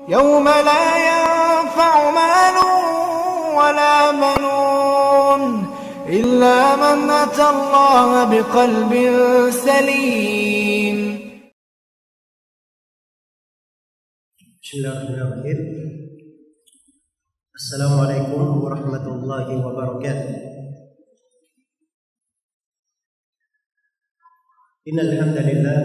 يوم لا ينفع مال ولا بنون إلا من أتى الله بقلب سليم. Bismillahirrahmanirrahim. Assalamualaikum warahmatullahi wabarakatuh. Innal hamdalillah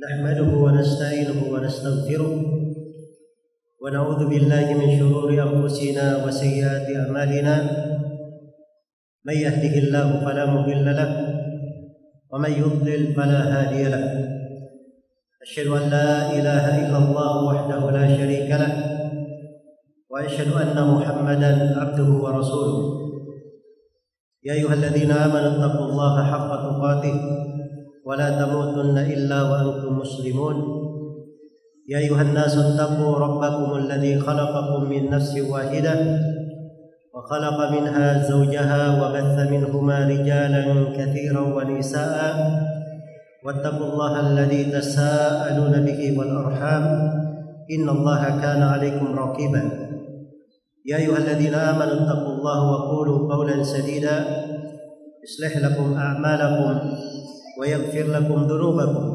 nahmaduhu wa nasta'inuhu wa nastaghfiruh wa na'udzu billahi min shururi anfusina wa sayyiati a'malina. May yahdihillahu fala mudilla lahu wa may yudlil fala hadiya lahu. Asyhadu an la ilaha illallah wahdahu la syarika lah wa asyhadu anna Muhammadan abduhu wa rasuluh. Ya ayyuhalladzina amanu taqullaha haqqa tuqatih wa la tamutunna illa wa antum muslimun. Ya ayyuhan nasu taqu rabbakumul ladzi khalaqakum min nafsin wahidah wa khalaqa minha zawjaha wa batha minhuma rijalan katsiran wa nisaa'a. واتقوا الله الذي تساءلون به والأرحام إن الله كان عليكم رقيبا. يا أيها الذين آمنوا اتقوا الله وقولوا قولا سديدا يصلح لكم أعمالكم ويغفر لكم ذنوبكم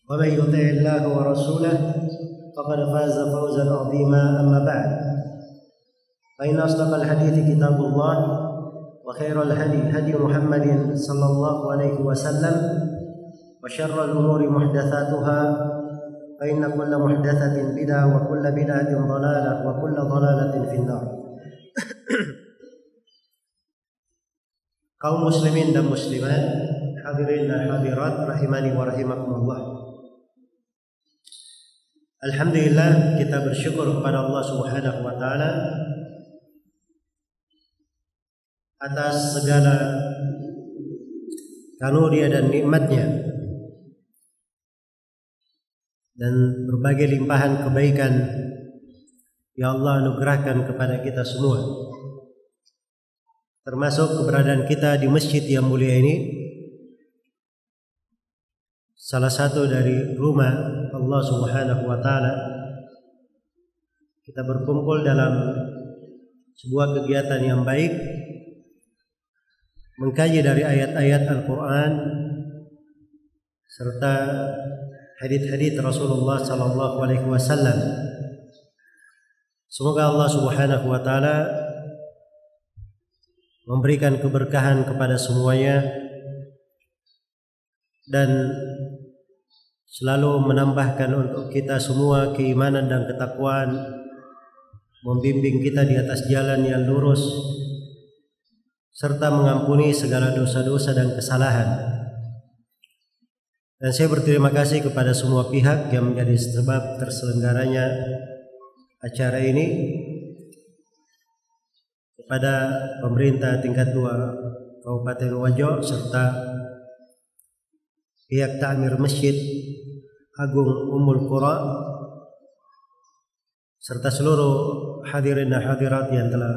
ومن يطع الله ورسوله فقد فاز فوزا عظيما. أما بعد فإن أصدق الحديث كتاب الله وخير الهدي هدي محمد صلى الله عليه وسلم وشر الأمور محدثاتها فإن كل محدثة بدعة وكل بدعة ضلالة وكل ضلالة في النار. Kaum muslimin dan muslimat, hadirin dan hadirat rahimani wa rahimakumullah. Alhamdulillah, kita bersyukur kepada Allah Subhanahu wa taala atas segala karunia dan nikmatnya dan berbagai limpahan kebaikan yang Allah anugerahkan kepada kita semua, termasuk keberadaan kita di masjid yang mulia ini, salah satu dari rumah Allah Subhanahu wa taala. Kita berkumpul dalam sebuah kegiatan yang baik, mengkaji dari ayat-ayat Al-Quran serta hadits-hadits Rasulullah sallallahu alaihi wasallam. Semoga Allah Subhanahu wa taala memberikan keberkahan kepada semuanya dan selalu menambahkan untuk kita semua keimanan dan ketakwaan, membimbing kita di atas jalan yang lurus serta mengampuni segala dosa-dosa dan kesalahan. Dan saya berterima kasih kepada semua pihak yang menjadi sebab terselenggaranya acara ini, kepada pemerintah tingkat 2 Kabupaten Wajo serta pihak Ta'mir Masjid Agung Ummul Qura serta seluruh hadirin dan hadirat yang telah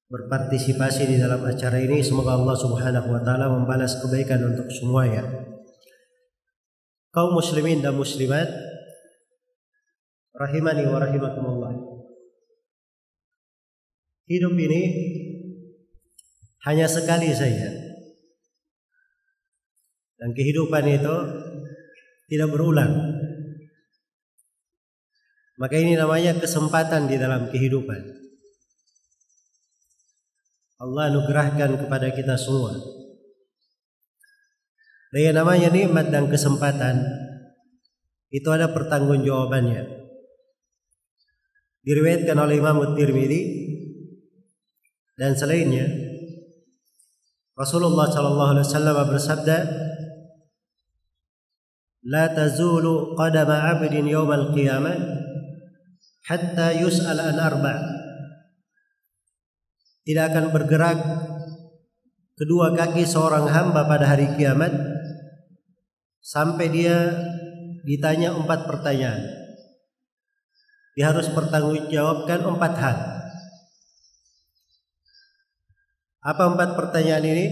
berpartisipasi di dalam acara ini. Semoga Allah Subhanahu wa taala membalas kebaikan untuk semuanya. Kaum muslimin dan muslimat rahimani wa rahimakumullah. Hidup ini hanya sekali saja, dan kehidupan itu tidak berulang. Maka ini namanya kesempatan di dalam kehidupan. Allah anugerahkan kepada kita semua. Dan yang namanya nikmat dan kesempatan itu ada pertanggungjawabannya. Diriwayatkan oleh Imam Tirmidzi dan selainnya, Rasulullah sallallahu alaihi wasallam bersabda, "La tazulu qadama 'abdin yawmal qiyamah hatta yus'al an arba'." Tidak akan bergerak kedua kaki seorang hamba pada hari kiamat sampai dia ditanya 4 pertanyaan. Dia harus bertanggungjawabkan 4 hal. Apa 4 pertanyaan ini?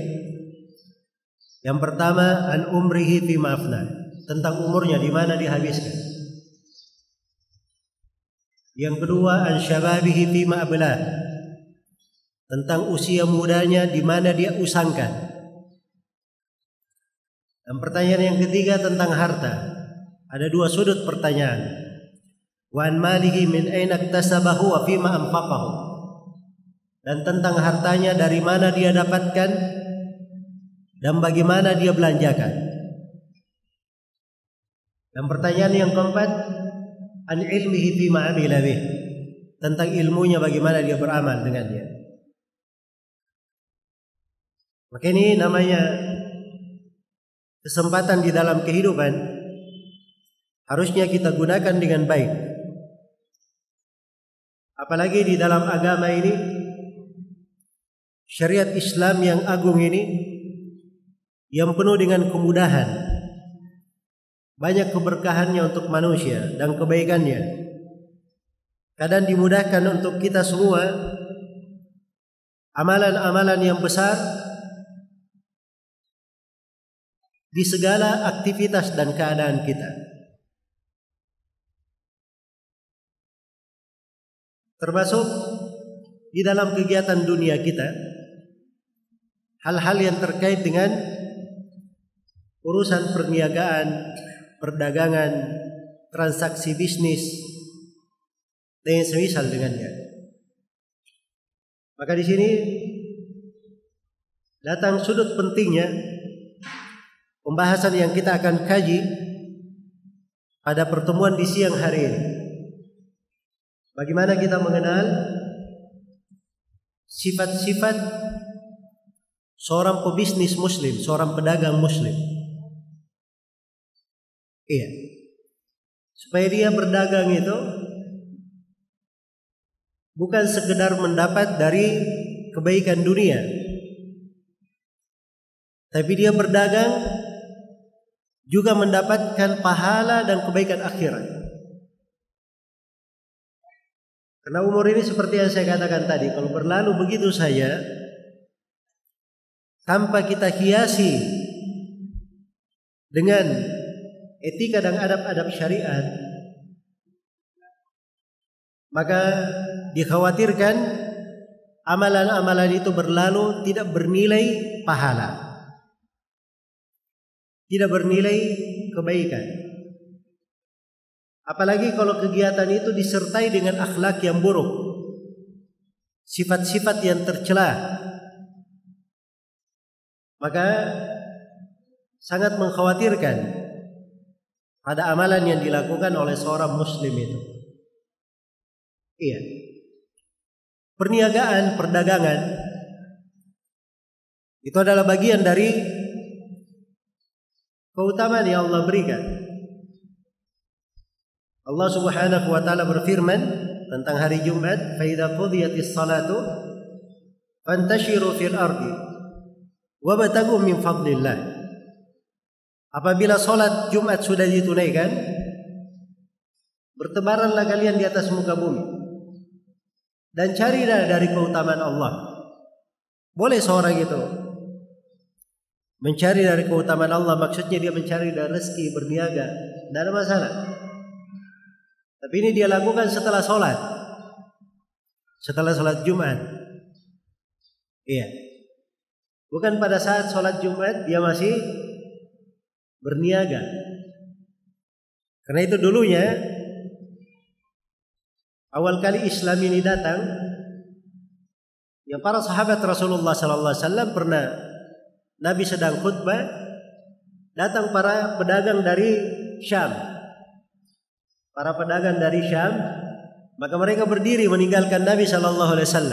Yang pertama, an umrihi fi ma'afna, tentang umurnya di mana dihabiskan. Yang kedua, an syababihi fima ablah, tentang usia mudanya di mana dia usangkan. Dan pertanyaan yang ketiga tentang harta. Ada dua sudut pertanyaan. Wa an malihi min aina iktasabahu wa fima anfaqahu. Dan tentang hartanya dari mana dia dapatkan dan bagaimana dia belanjakan. Dan pertanyaan yang keempat, an ilmihi fima amila bih, tentang ilmunya bagaimana dia beramal dengannya. Maka ini namanya kesempatan di dalam kehidupan, harusnya kita gunakan dengan baik. Apalagi di dalam agama ini, syariat Islam yang agung ini, yang penuh dengan kemudahan, banyak keberkahannya untuk manusia dan kebaikannya. Kadang dimudahkan untuk kita semua amalan-amalan yang besar di segala aktivitas dan keadaan kita. Termasuk di dalam kegiatan dunia kita, hal-hal yang terkait dengan urusan perniagaan, perdagangan, transaksi bisnis, dan yang semisal dengannya. Maka di sini datang sudut pentingnya pembahasan yang kita akan kaji pada pertemuan di siang hari ini. Bagaimana kita mengenal sifat-sifat seorang pebisnis muslim, seorang pedagang muslim. Iya. Supaya dia berdagang itu bukan sekedar mendapat dari kebaikan dunia, tapi dia berdagang juga mendapatkan pahala dan kebaikan akhirat. Karena umur ini seperti yang saya katakan tadi, kalau berlalu begitu saja tanpa kita hiasi dengan etika dan adab-adab syariat, maka dikhawatirkan amalan-amalan itu berlalu tidak bernilai pahala, tidak bernilai kebaikan. Apalagi kalau kegiatan itu disertai dengan akhlak yang buruk, sifat-sifat yang tercela, maka sangat mengkhawatirkan pada amalan yang dilakukan oleh seorang muslim itu. Iya. Perniagaan, perdagangan itu adalah bagian dari keutamaan yang Allah berikan. Allah Subhanahu wa taala berfirman tentang hari Jumat, "Fa idza qudiyatis salatu fantashiru fil ardi wabtaghu min fadlillah." Apabila salat Jumat sudah ditunaikan, bertebaranlah kalian di atas muka bumi dan carilah dari keutamaan Allah. Boleh seorang itu mencari dari keutamaan Allah, maksudnya dia mencari dari rezeki, berniaga, tidak ada masalah. Tapi ini dia lakukan setelah sholat Jumat. Iya. Bukan pada saat sholat Jumat dia masih berniaga. Karena itu dulunya awal kali Islam ini datang, yang para sahabat Rasulullah SAW pernah, Nabi sedang khutbah, datang para pedagang dari Syam. Para pedagang dari Syam, maka mereka berdiri meninggalkan Nabi SAW.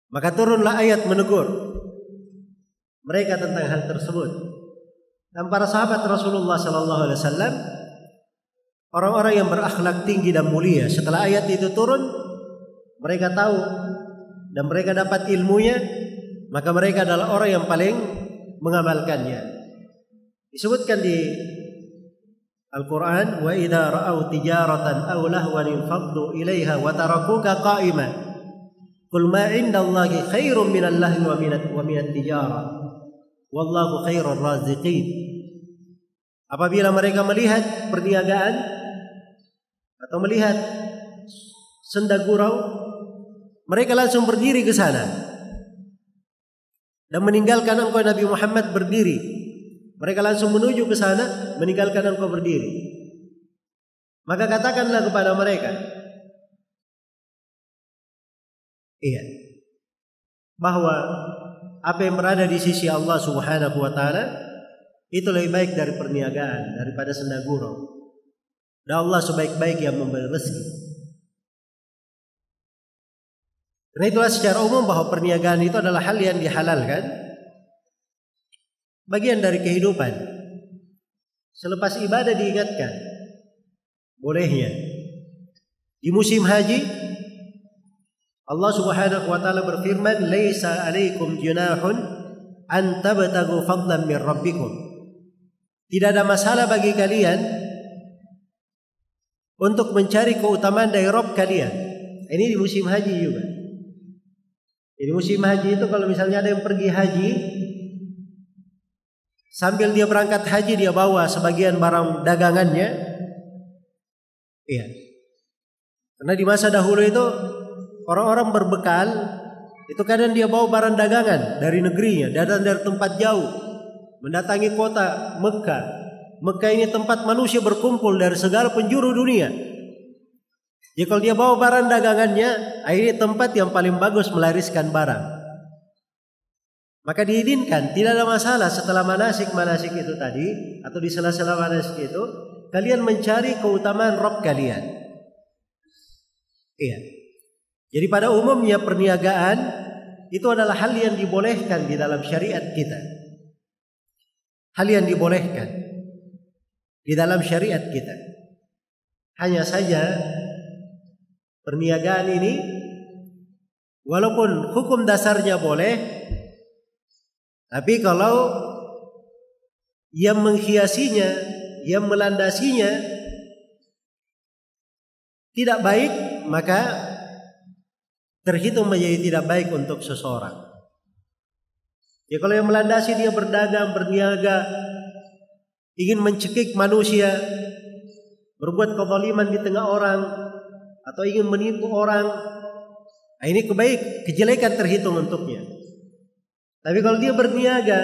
Maka turunlah ayat menegur mereka tentang hal tersebut. Dan para sahabat Rasulullah SAW, orang-orang yang berakhlak tinggi dan mulia, setelah ayat itu turun, mereka tahu dan mereka dapat ilmunya, maka mereka adalah orang yang paling mengamalkannya. Disebutkan di Al-Quran, wa idza ra'au tijaratan aw lahwan infaddu ilaiha wa tarakuka qa'iman qul ma 'indallahi khairum minal lahwi wa minat tijarah wallahu khairur raziqin. Apabila mereka melihat perniagaan atau melihat senda gurau, mereka langsung berdiri ke sana dan meninggalkan engkau Nabi Muhammad berdiri. Mereka langsung menuju ke sana, meninggalkan engkau berdiri. Maka katakanlah kepada mereka, iya, bahwa apa yang berada di sisi Allah Subhanahu wa taala itu lebih baik dari perniagaan, daripada senda gurau. Dan Allah sebaik-baik yang memberi rezeki. Karena itulah secara umum bahwa perniagaan itu adalah hal yang dihalalkan, bagian dari kehidupan. Selepas ibadah diingatkan bolehnya. Di musim haji Allah Subhanahu wa taala berfirman, "Laisa 'alaikum junahun an tabtagu fadlan min rabbikum." Tidak ada masalah bagi kalian untuk mencari keutamaan dari Rabb kalian. Ini di musim haji juga. Di musim haji itu kalau misalnya ada yang pergi haji, sambil dia berangkat haji dia bawa sebagian barang dagangannya. Iya. Karena di masa dahulu itu orang-orang berbekal, itu kadang dia bawa barang dagangan dari negerinya, datang dari tempat jauh, mendatangi kota Mekah. Mekah ini tempat manusia berkumpul dari segala penjuru dunia. Jadi kalau dia bawa barang dagangannya, ini tempat yang paling bagus melariskan barang. Maka diizinkan, tidak ada masalah setelah manasik-manasik itu tadi, atau di sela-sela manasik itu, kalian mencari keutamaan Rabb kalian. Iya. Jadi pada umumnya perniagaan itu adalah hal yang dibolehkan di dalam syariat kita. Hal yang dibolehkan di dalam syariat kita. Hanya saja perniagaan ini walaupun hukum dasarnya boleh, tapi kalau yang menghiasinya, yang melandasinya tidak baik, maka terhitung menjadi tidak baik untuk seseorang. Ya kalau yang melandasi dia berdagang, berniaga, ingin mencekik manusia, berbuat kezaliman di tengah orang, atau ingin menipu orang, ini kejelekan terhitung untuknya. Tapi kalau dia berniaga,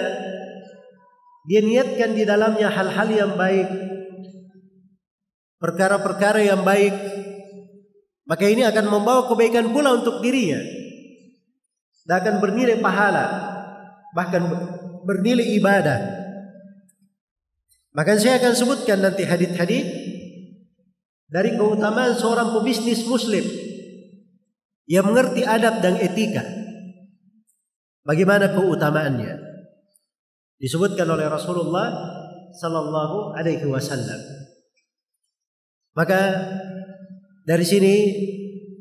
dia niatkan di dalamnya hal-hal yang baik, perkara-perkara yang baik, maka ini akan membawa kebaikan pula untuk dirinya, dan akan bernilai pahala, bahkan bernilai ibadah. Maka saya akan sebutkan nanti hadits-hadits dari keutamaan seorang pebisnis muslim yang mengerti adab dan etika. Bagaimana keutamaannya? Disebutkan oleh Rasulullah sallallahu alaihi wasallam. Maka dari sini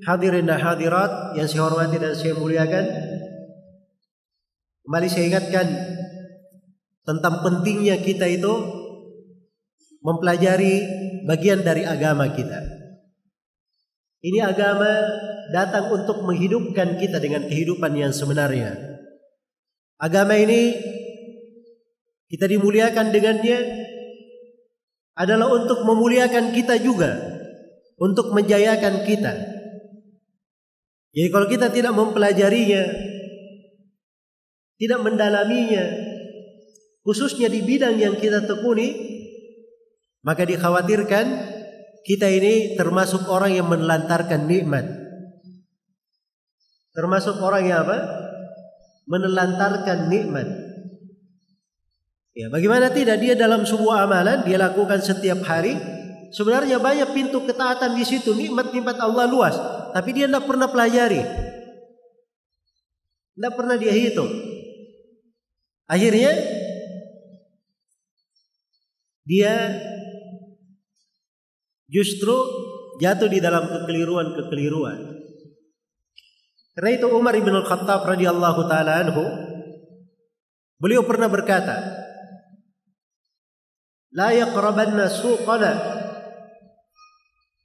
hadirin dan hadirat yang saya hormati dan saya muliakan, kembali saya ingatkan tentang pentingnya kita itu mempelajari bagian dari agama kita. Ini agama datang untuk menghidupkan kita dengan kehidupan yang sebenarnya. Agama ini kita dimuliakan dengannya adalah untuk memuliakan kita juga, untuk menjayakan kita. Jadi kalau kita tidak mempelajarinya, tidak mendalaminya, khususnya di bidang yang kita tekuni, maka dikhawatirkan kita ini termasuk orang yang menelantarkan nikmat. Termasuk orang yang apa? Menelantarkan nikmat. Ya, bagaimana tidak dia dalam sebuah amalan dia lakukan setiap hari, sebenarnya banyak pintu ketaatan di situ, nikmat-nikmat Allah luas, tapi dia tidak pernah pelajari, tidak pernah dia hitung. Akhirnya dia justru jatuh di dalam kekeliruan. Karena itu Umar ibn al-Khattab radhiyallahu taala anhu, beliau pernah berkata, "La yaqrabanna suqana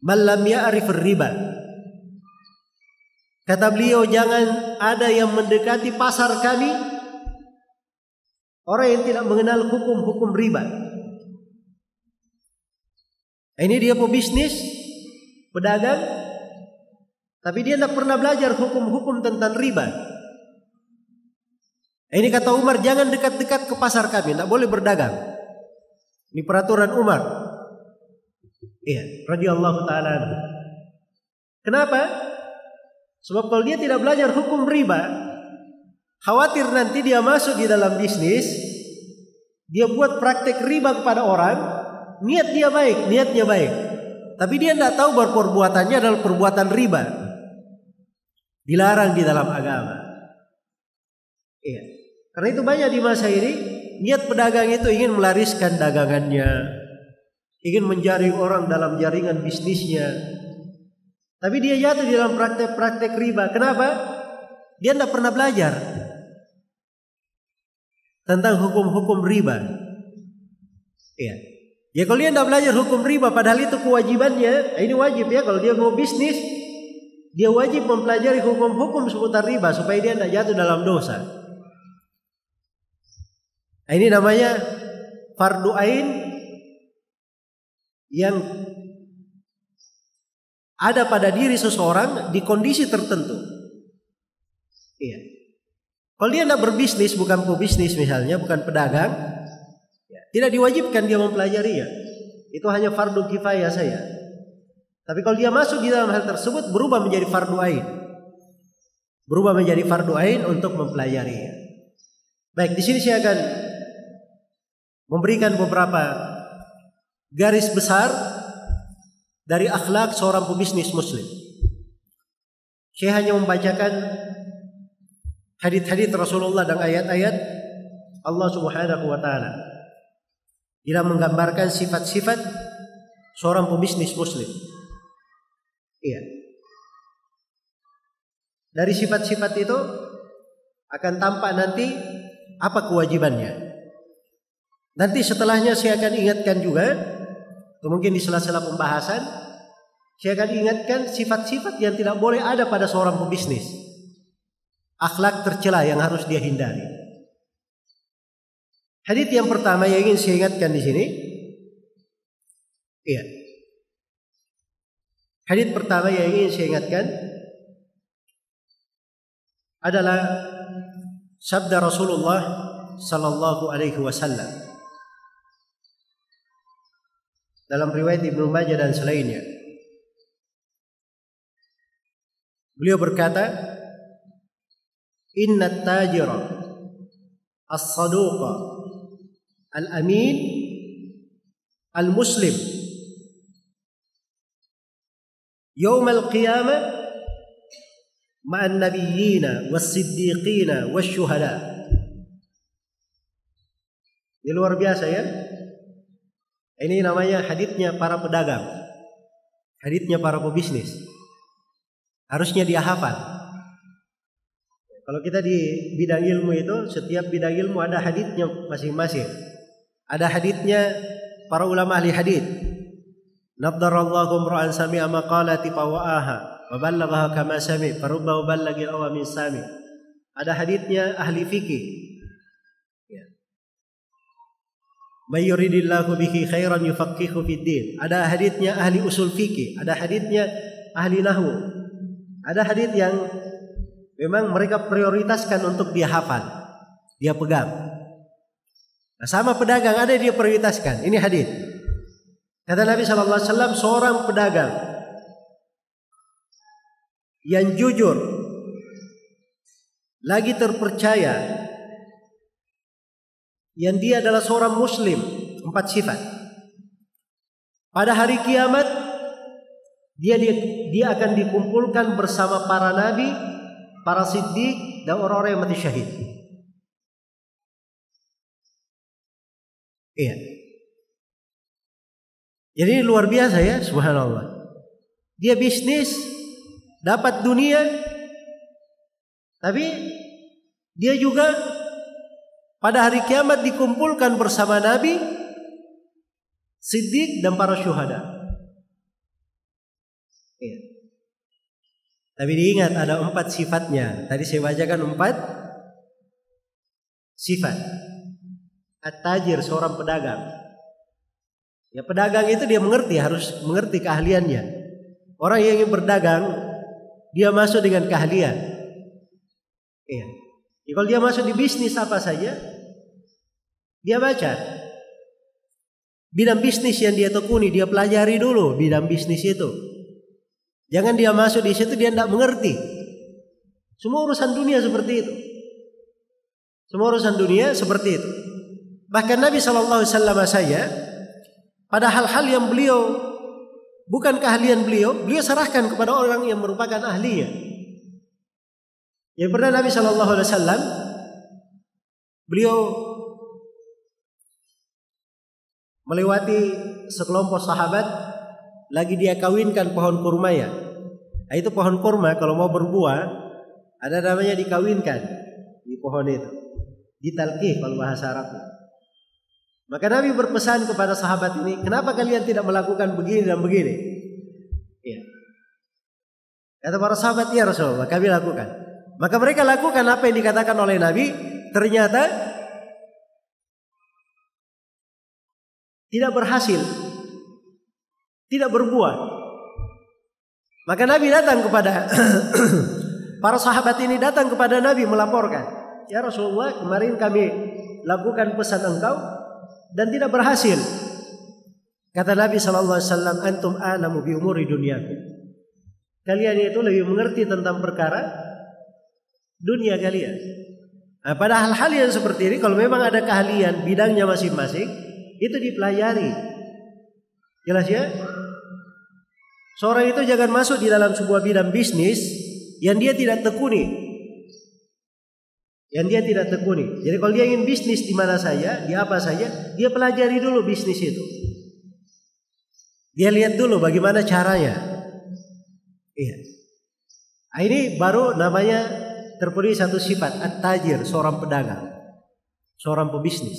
man lam ya'rif ar-riba." Kata beliau, jangan ada yang mendekati pasar kami orang yang tidak mengenal hukum-hukum riba. Ini dia pebisnis, pedagang, tapi dia tidak pernah belajar hukum-hukum tentang riba. Ini kata Umar, jangan dekat-dekat ke pasar kami, tidak boleh berdagang. Ini peraturan Umar. Iya, radhiyallahu ta'ala anhu. Kenapa? Sebab kalau dia tidak belajar hukum riba, khawatir nanti dia masuk di dalam bisnis, dia buat praktek riba kepada orang, niatnya baik, tapi dia tidak tahu bahwa perbuatannya adalah perbuatan riba, dilarang di dalam agama. Iya. Karena itu banyak di masa ini niat pedagang itu ingin melariskan dagangannya, ingin menjaring orang dalam jaringan bisnisnya, tapi dia jatuh di dalam praktek-praktek riba. Kenapa? Dia tidak pernah belajar tentang hukum-hukum riba. Iya. Ya kalau dia tidak belajar hukum riba, padahal itu kewajibannya, ini wajib ya, kalau dia mau bisnis, dia wajib mempelajari hukum-hukum seputar riba supaya dia tidak jatuh dalam dosa. Ini namanya fardu ain yang ada pada diri seseorang di kondisi tertentu. Iya. Kalau dia tidak berbisnis, bukan pebisnis misalnya, bukan pedagang, ya, tidak diwajibkan dia mempelajari ya. Itu hanya fardu kifayah saja. Tapi kalau dia masuk di dalam hal tersebut, berubah menjadi fardu ain. Berubah menjadi fardu ain untuk mempelajarinya. Baik, di sini saya akan memberikan beberapa garis besar dari akhlak seorang pebisnis muslim. Saya hanya membacakan hadits-hadits Rasulullah dan ayat-ayat Allah Subhanahu wa taala dalam menggambarkan sifat-sifat seorang pebisnis muslim. Iya. Dari sifat-sifat itu akan tampak nanti apa kewajibannya. Nanti setelahnya saya akan ingatkan juga, mungkin di sela-sela pembahasan, saya akan ingatkan sifat-sifat yang tidak boleh ada pada seorang pebisnis. Akhlak tercela yang harus dia hindari. Hadits yang pertama yang ingin saya ingatkan di sini, iya. Hadits pertama yang ingin saya ingatkan adalah sabda Rasulullah sallallahu alaihi wasallam dalam riwayat Ibnu Majah dan selainnya. Beliau berkata, "Inna at-tajira as-saduqa al-amin al-muslim yawm al-qiyamah ma'an nabiyyina was-siddiqina wasyuhada." Ini luar biasa ya. Ini namanya haditsnya para pedagang, haditsnya para pebisnis. Harusnya dia hafal. Kalau kita di bidang ilmu itu, setiap bidang ilmu ada haditsnya masing-masing. Ada haditsnya para ulama ahli hadits. Nadarallahu imra'an sami'a maqalati fawa'aha wa ballaghaha kama sami' farubba ballagil aw min sami'. Ada haditsnya ahli fikih. May yuridillahu bihi khairan yufaqihu fid din. Ada haditsnya ahli usul fikih, ada haditsnya ahli nahwu. Ada hadits yang memang mereka prioritaskan untuk dia hafal, dia pegang. Nah, sama pedagang ada dia prioritaskan. Ini hadits. Kata Nabi sallallahu alaihi wasallam, seorang pedagang yang jujur, lagi terpercaya, yang dia adalah seorang muslim, 4 sifat. Pada hari kiamat dia akan dikumpulkan bersama para nabi, para siddiq dan orang-orang yang mati syahid. Iya. Jadi luar biasa ya, subhanallah. Dia bisnis, dapat dunia, tapi dia juga pada hari kiamat dikumpulkan bersama Nabi, Siddiq dan para syuhada. Ya. Tapi diingat ada 4 sifatnya. Tadi saya bacakan 4 sifat. At-tajir, seorang pedagang. Ya, pedagang itu dia mengerti, harus mengerti keahliannya. Orang yang ingin berdagang, dia masuk dengan keahlian. Iya. Ya, kalau dia masuk di bisnis apa saja, dia baca. Bidang bisnis yang dia tekuni, dia pelajari dulu bidang bisnis itu. Jangan dia masuk di situ dia tidak mengerti. Semua urusan dunia seperti itu. Semua urusan dunia seperti itu. Bahkan Nabi SAW saja, pada hal-hal yang beliau bukan keahlian beliau serahkan kepada orang yang merupakan ahlinya. Yang pernah Nabi SAW, beliau melewati sekelompok sahabat, lagi dia kawinkan pohon kurmanya. Nah, itu pohon kurma kalau mau berbuah, ada namanya dikawinkan di pohon itu, ditalqih kalau bahasa Arabnya. Maka Nabi berpesan kepada sahabat ini, kenapa kalian tidak melakukan begini dan begini? Ya. Kata para sahabat, ya Rasulullah, kami lakukan. Maka mereka lakukan apa yang dikatakan oleh Nabi. Ternyata tidak berhasil, tidak berbuah. Maka Nabi datang kepada para sahabat ini, datang kepada Nabi melaporkan, ya Rasulullah, kemarin kami lakukan pesan engkau dan tidak berhasil. Kata Nabi SAW, antum a'lamu bi umuri dunyakum. Kalian itu lebih mengerti tentang perkara dunia kalian. Nah, pada hal-hal yang seperti ini, kalau memang ada keahlian bidangnya masing-masing, itu dipelajari. Jelas ya? Seorang itu jangan masuk di dalam sebuah bidang bisnis yang dia tidak tekuni. Jadi kalau dia ingin bisnis di mana saja, di apa saja, dia pelajari dulu bisnis itu. Dia lihat dulu bagaimana caranya. Iya. Nah, ini baru namanya terpenuhi satu sifat, at-tajir, seorang pedagang, seorang pebisnis.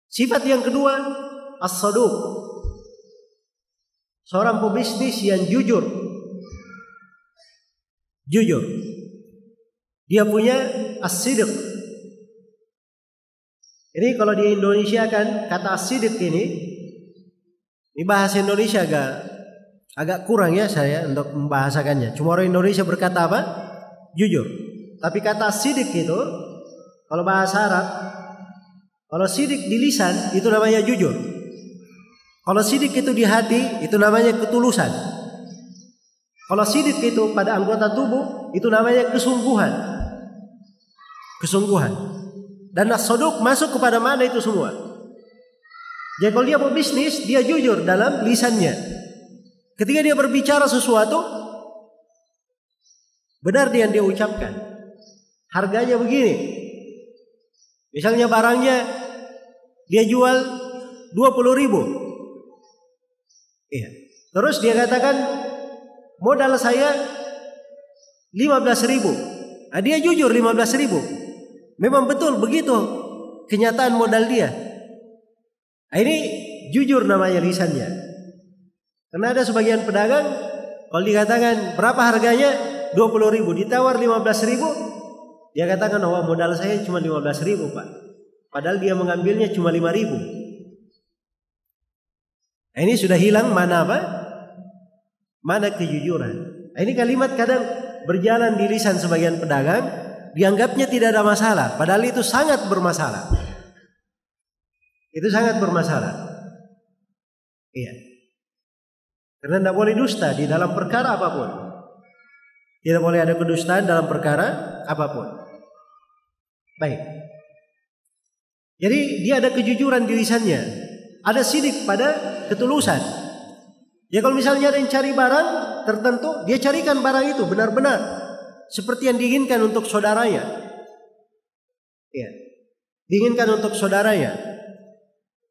Sifat yang kedua, as-saduq, seorang pebisnis yang jujur. Dia punya as-sidq. Ini kalau di Indonesia kan kata as-sidq ini bahasa Indonesia agak kurang ya saya untuk membahasakannya. Cuma orang Indonesia berkata apa? Jujur. Tapi kata as-sidq itu kalau bahasa Arab, kalau sidik di lisan itu namanya jujur. Kalau sidik itu di hati itu namanya ketulusan. Kalau sidik itu pada anggota tubuh itu namanya kesungguhan. Dan as-saduq masuk kepada mana itu semua. Jadi kalau dia berbisnis, dia jujur dalam lisannya. Ketika dia berbicara sesuatu, benar yang dia ucapkan. Harganya begini. Misalnya barangnya dia jual 20.000. Iya. Terus dia katakan modal saya 15.000. Nah, dia jujur 15.000. Memang betul begitu kenyataan modal dia. Nah, ini jujur namanya lisannya. Karena ada sebagian pedagang kalau dikatakan berapa harganya 20.000, ditawar 15.000, dia katakan oh modal saya cuma 15.000 Pak. Padahal dia mengambilnya cuma 5.000. Nah, ini sudah hilang mana apa? Mana kejujuran. Nah, ini kalimat kadang berjalan di lisan sebagian pedagang, dianggapnya tidak ada masalah, padahal itu sangat bermasalah. Itu sangat bermasalah. Iya. Karena tidak boleh dusta di dalam perkara apapun. Tidak boleh ada kedustaan dalam perkara apapun. Baik. Jadi dia ada kejujuran di lisannya, ada sidik pada ketulusan. Ya kalau misalnya ada yang cari barang tertentu, dia carikan barang itu benar-benar seperti yang diinginkan untuk saudaranya. Ya, diinginkan untuk saudaranya.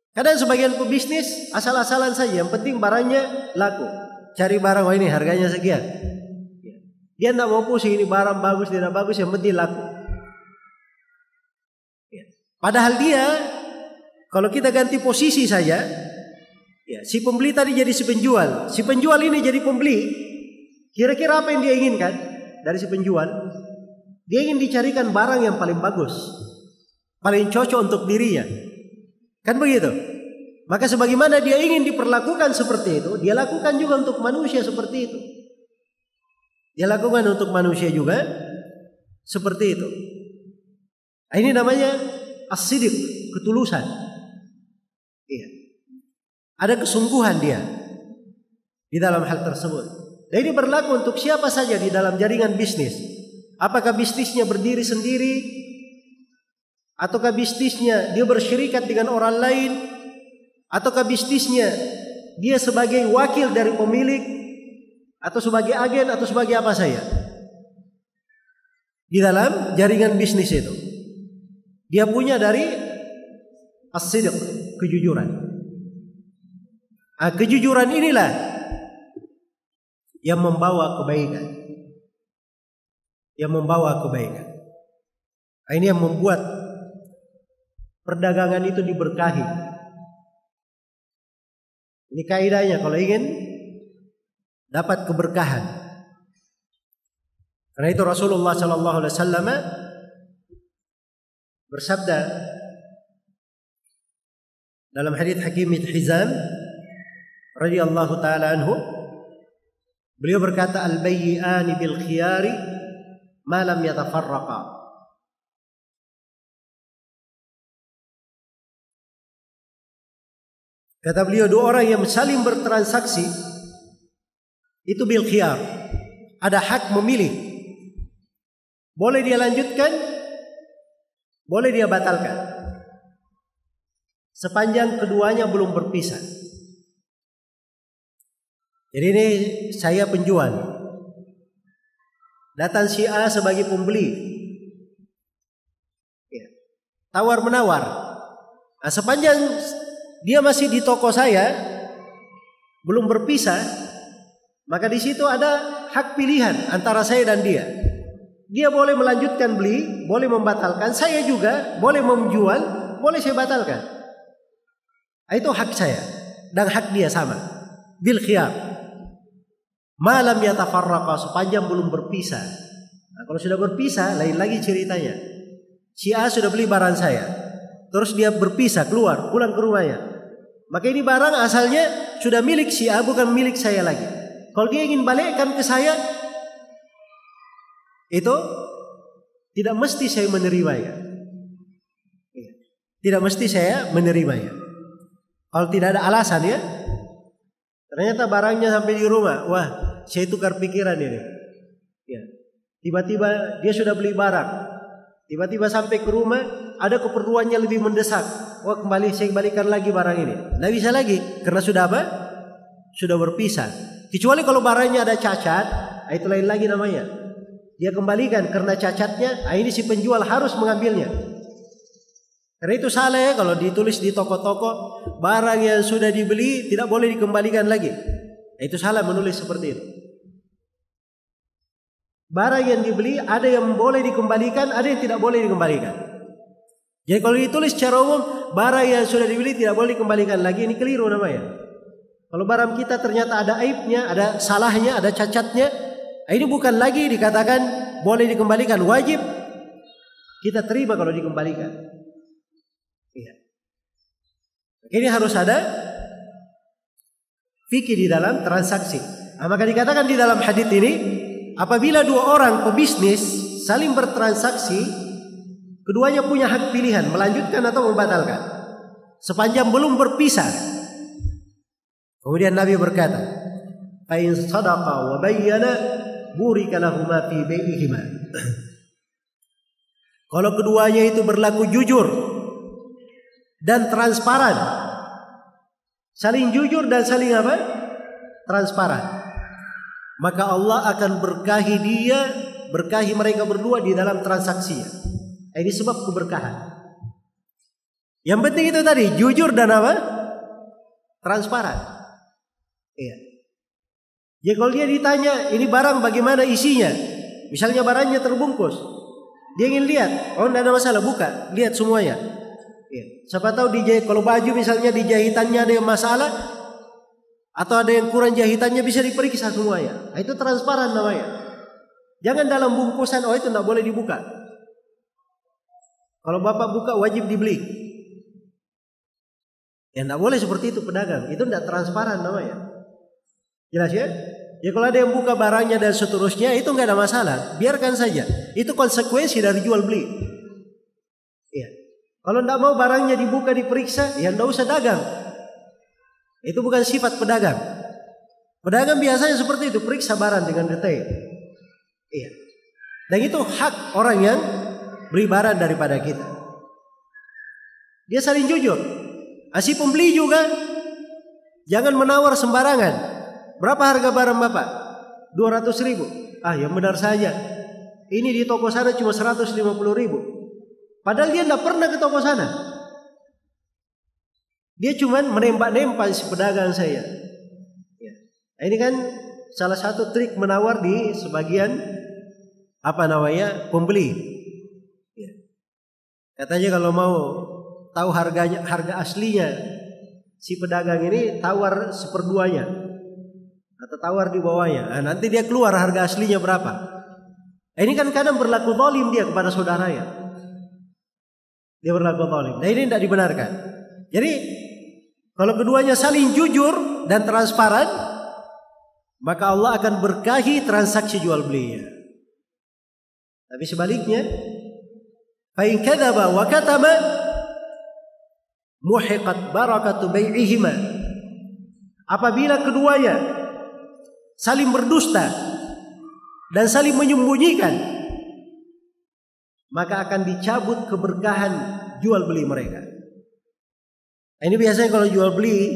Kadang sebagian pebisnis asal-asalan saja, yang penting barangnya laku. Cari barang, oh ini harganya sekian. Ya. Dia tidak mau pusing ini barang bagus tidak bagus, yang penting laku. Ya. Padahal dia, kalau kita ganti posisi saja, ya, si pembeli tadi jadi si penjual, si penjual ini jadi pembeli. Kira-kira apa yang dia inginkan dari si penjual? Dia ingin dicarikan barang yang paling bagus, paling cocok untuk dirinya. Kan begitu? Maka sebagaimana dia ingin diperlakukan seperti itu, dia lakukan juga untuk manusia seperti itu. Dia lakukan untuk manusia juga seperti itu. Ini namanya as-sidq, ketulusan. Iya. Ada kesungguhan dia di dalam hal tersebut. Dan ini berlaku untuk siapa saja di dalam jaringan bisnis. Apakah bisnisnya berdiri sendiri, ataukah bisnisnya dia bersyirikat dengan orang lain, ataukah bisnisnya dia sebagai wakil dari pemilik, atau sebagai agen, atau sebagai apa saja. Di dalam jaringan bisnis itu, dia punya dari as-sidq, kejujuran. Kejujuran inilah yang membawa kebaikan. Yang membawa kebaikan. Ini yang membuat perdagangan itu diberkahi. Ini kaidahnya kalau ingin dapat keberkahan. Karena itu Rasulullah sallallahu alaihi wasallam bersabda dalam hadits Hakim bin Hizam radhiyallahu taala anhu, beliau berkata, al-bayyi'ani bil khiyari ma lam yatafarraqa. Kata beliau, dua orang yang saling bertransaksi itu bil khiyar, ada hak memilih. Boleh dia lanjutkan, boleh dia batalkan, sepanjang keduanya belum berpisah. Jadi ini saya penjual, datang si A sebagai pembeli, tawar menawar. Nah, sepanjang dia masih di toko saya, belum berpisah, maka di situ ada hak pilihan antara saya dan dia. Dia boleh melanjutkan beli, boleh membatalkan. Saya juga boleh menjual, boleh saya batalkan. Nah, itu hak saya dan hak dia sama. Bil khiyar. Malam yatafarraqa, sepanjang belum berpisah. Nah, kalau sudah berpisah, lain lagi ceritanya. Si A sudah beli barang saya, terus dia berpisah, keluar, pulang ke rumahnya. Maka ini barang asalnya sudah milik si A, bukan milik saya lagi. Kalau dia ingin balikkan ke saya, itu tidak mesti saya menerimanya. Tidak mesti saya menerimanya. Kalau tidak ada alasan ya, ternyata barangnya sampai di rumah, wah, saya tukar pikiran ini. Ya. Tiba-tiba dia sudah beli barang, tiba-tiba sampai ke rumah ada keperluannya lebih mendesak. Wah, kembali saya kembalikan lagi barang ini. Tidak bisa lagi karena sudah apa? Sudah berpisah. Kecuali kalau barangnya ada cacat, itu lain lagi namanya. Dia kembalikan karena cacatnya, ini si penjual harus mengambilnya. Karena itu salah ya kalau ditulis di toko-toko barang yang sudah dibeli tidak boleh dikembalikan lagi. Itu salah menulis seperti itu. Barang yang dibeli ada yang boleh dikembalikan, ada yang tidak boleh dikembalikan. Jadi kalau ditulis secara umum barang yang sudah dibeli tidak boleh dikembalikan lagi, ini keliru namanya. Kalau barang kita ternyata ada aibnya, ada salahnya, ada cacatnya, ini bukan lagi dikatakan boleh dikembalikan, wajib kita terima kalau dikembalikan. Iya. Ini harus ada fikih di dalam transaksi. Nah, maka dikatakan di dalam hadits ini, apabila dua orang pebisnis saling bertransaksi, keduanya punya hak pilihan melanjutkan atau membatalkan, sepanjang belum berpisah. Kemudian Nabi berkata, fa in sadaqa wa bayyana burika lahuma fi bai'ihima. Kalau keduanya itu berlaku jujur dan transparan, saling jujur dan saling apa? Transparan, maka Allah akan berkahi mereka berdua di dalam transaksinya. Ini sebab keberkahan. Yang penting itu tadi, jujur dan apa? Transparan. Iya. Ya kalau dia ditanya ini barang bagaimana isinya, misalnya barangnya terbungkus, dia ingin lihat, oh tidak ada masalah, buka, lihat semuanya. Ya. Siapa tahu kalau baju misalnya di jahitannya ada yang masalah, atau ada yang kurang jahitannya, bisa diperiksa semuanya. Nah, itu transparan namanya. Jangan dalam bungkusan, oh itu tidak boleh dibuka. Kalau bapak buka wajib dibeli. Ya tidak boleh seperti itu pedagang. Itu tidak transparan namanya. Jelas ya? Ya kalau ada yang buka barangnya dan seterusnya itu nggak ada masalah. Biarkan saja. Itu konsekuensi dari jual beli. Ya. Kalau tidak mau barangnya dibuka diperiksa, ya tidak usah dagang. Itu bukan sifat pedagang. Pedagang biasanya seperti itu, periksa barang dengan detail. Iya. Dan itu hak orang yang beli barang daripada kita. Dia saling jujur. Si pembeli juga jangan menawar sembarangan. Berapa harga barang Bapak? 200.000. Yang benar saja. Ini di toko sana cuma 150.000. Padahal dia tidak pernah ke toko sana. Dia cuma menembak-nembak si pedagang saya. Ya. Nah, ini kan salah satu trik menawar di sebagian pembeli. Ya. Katanya kalau mau tahu harga aslinya si pedagang ini tawar 1/2-nya atau tawar di bawahnya. Nah, nanti dia keluar harga aslinya berapa. Ini kan kadang berlaku zalim dia kepada saudaranya. Dia berlaku zalim. Nah, ini tidak dibenarkan. Jadi kalau keduanya saling jujur dan transparan, maka Allah akan berkahi transaksi jual belinya. Tapi sebaliknya, fa in kadzaba wa katama muhiqat barakatu bai'ihima. Apabila keduanya saling berdusta dan saling menyembunyikan, maka akan dicabut keberkahan jual beli mereka. Ini biasanya kalau jual beli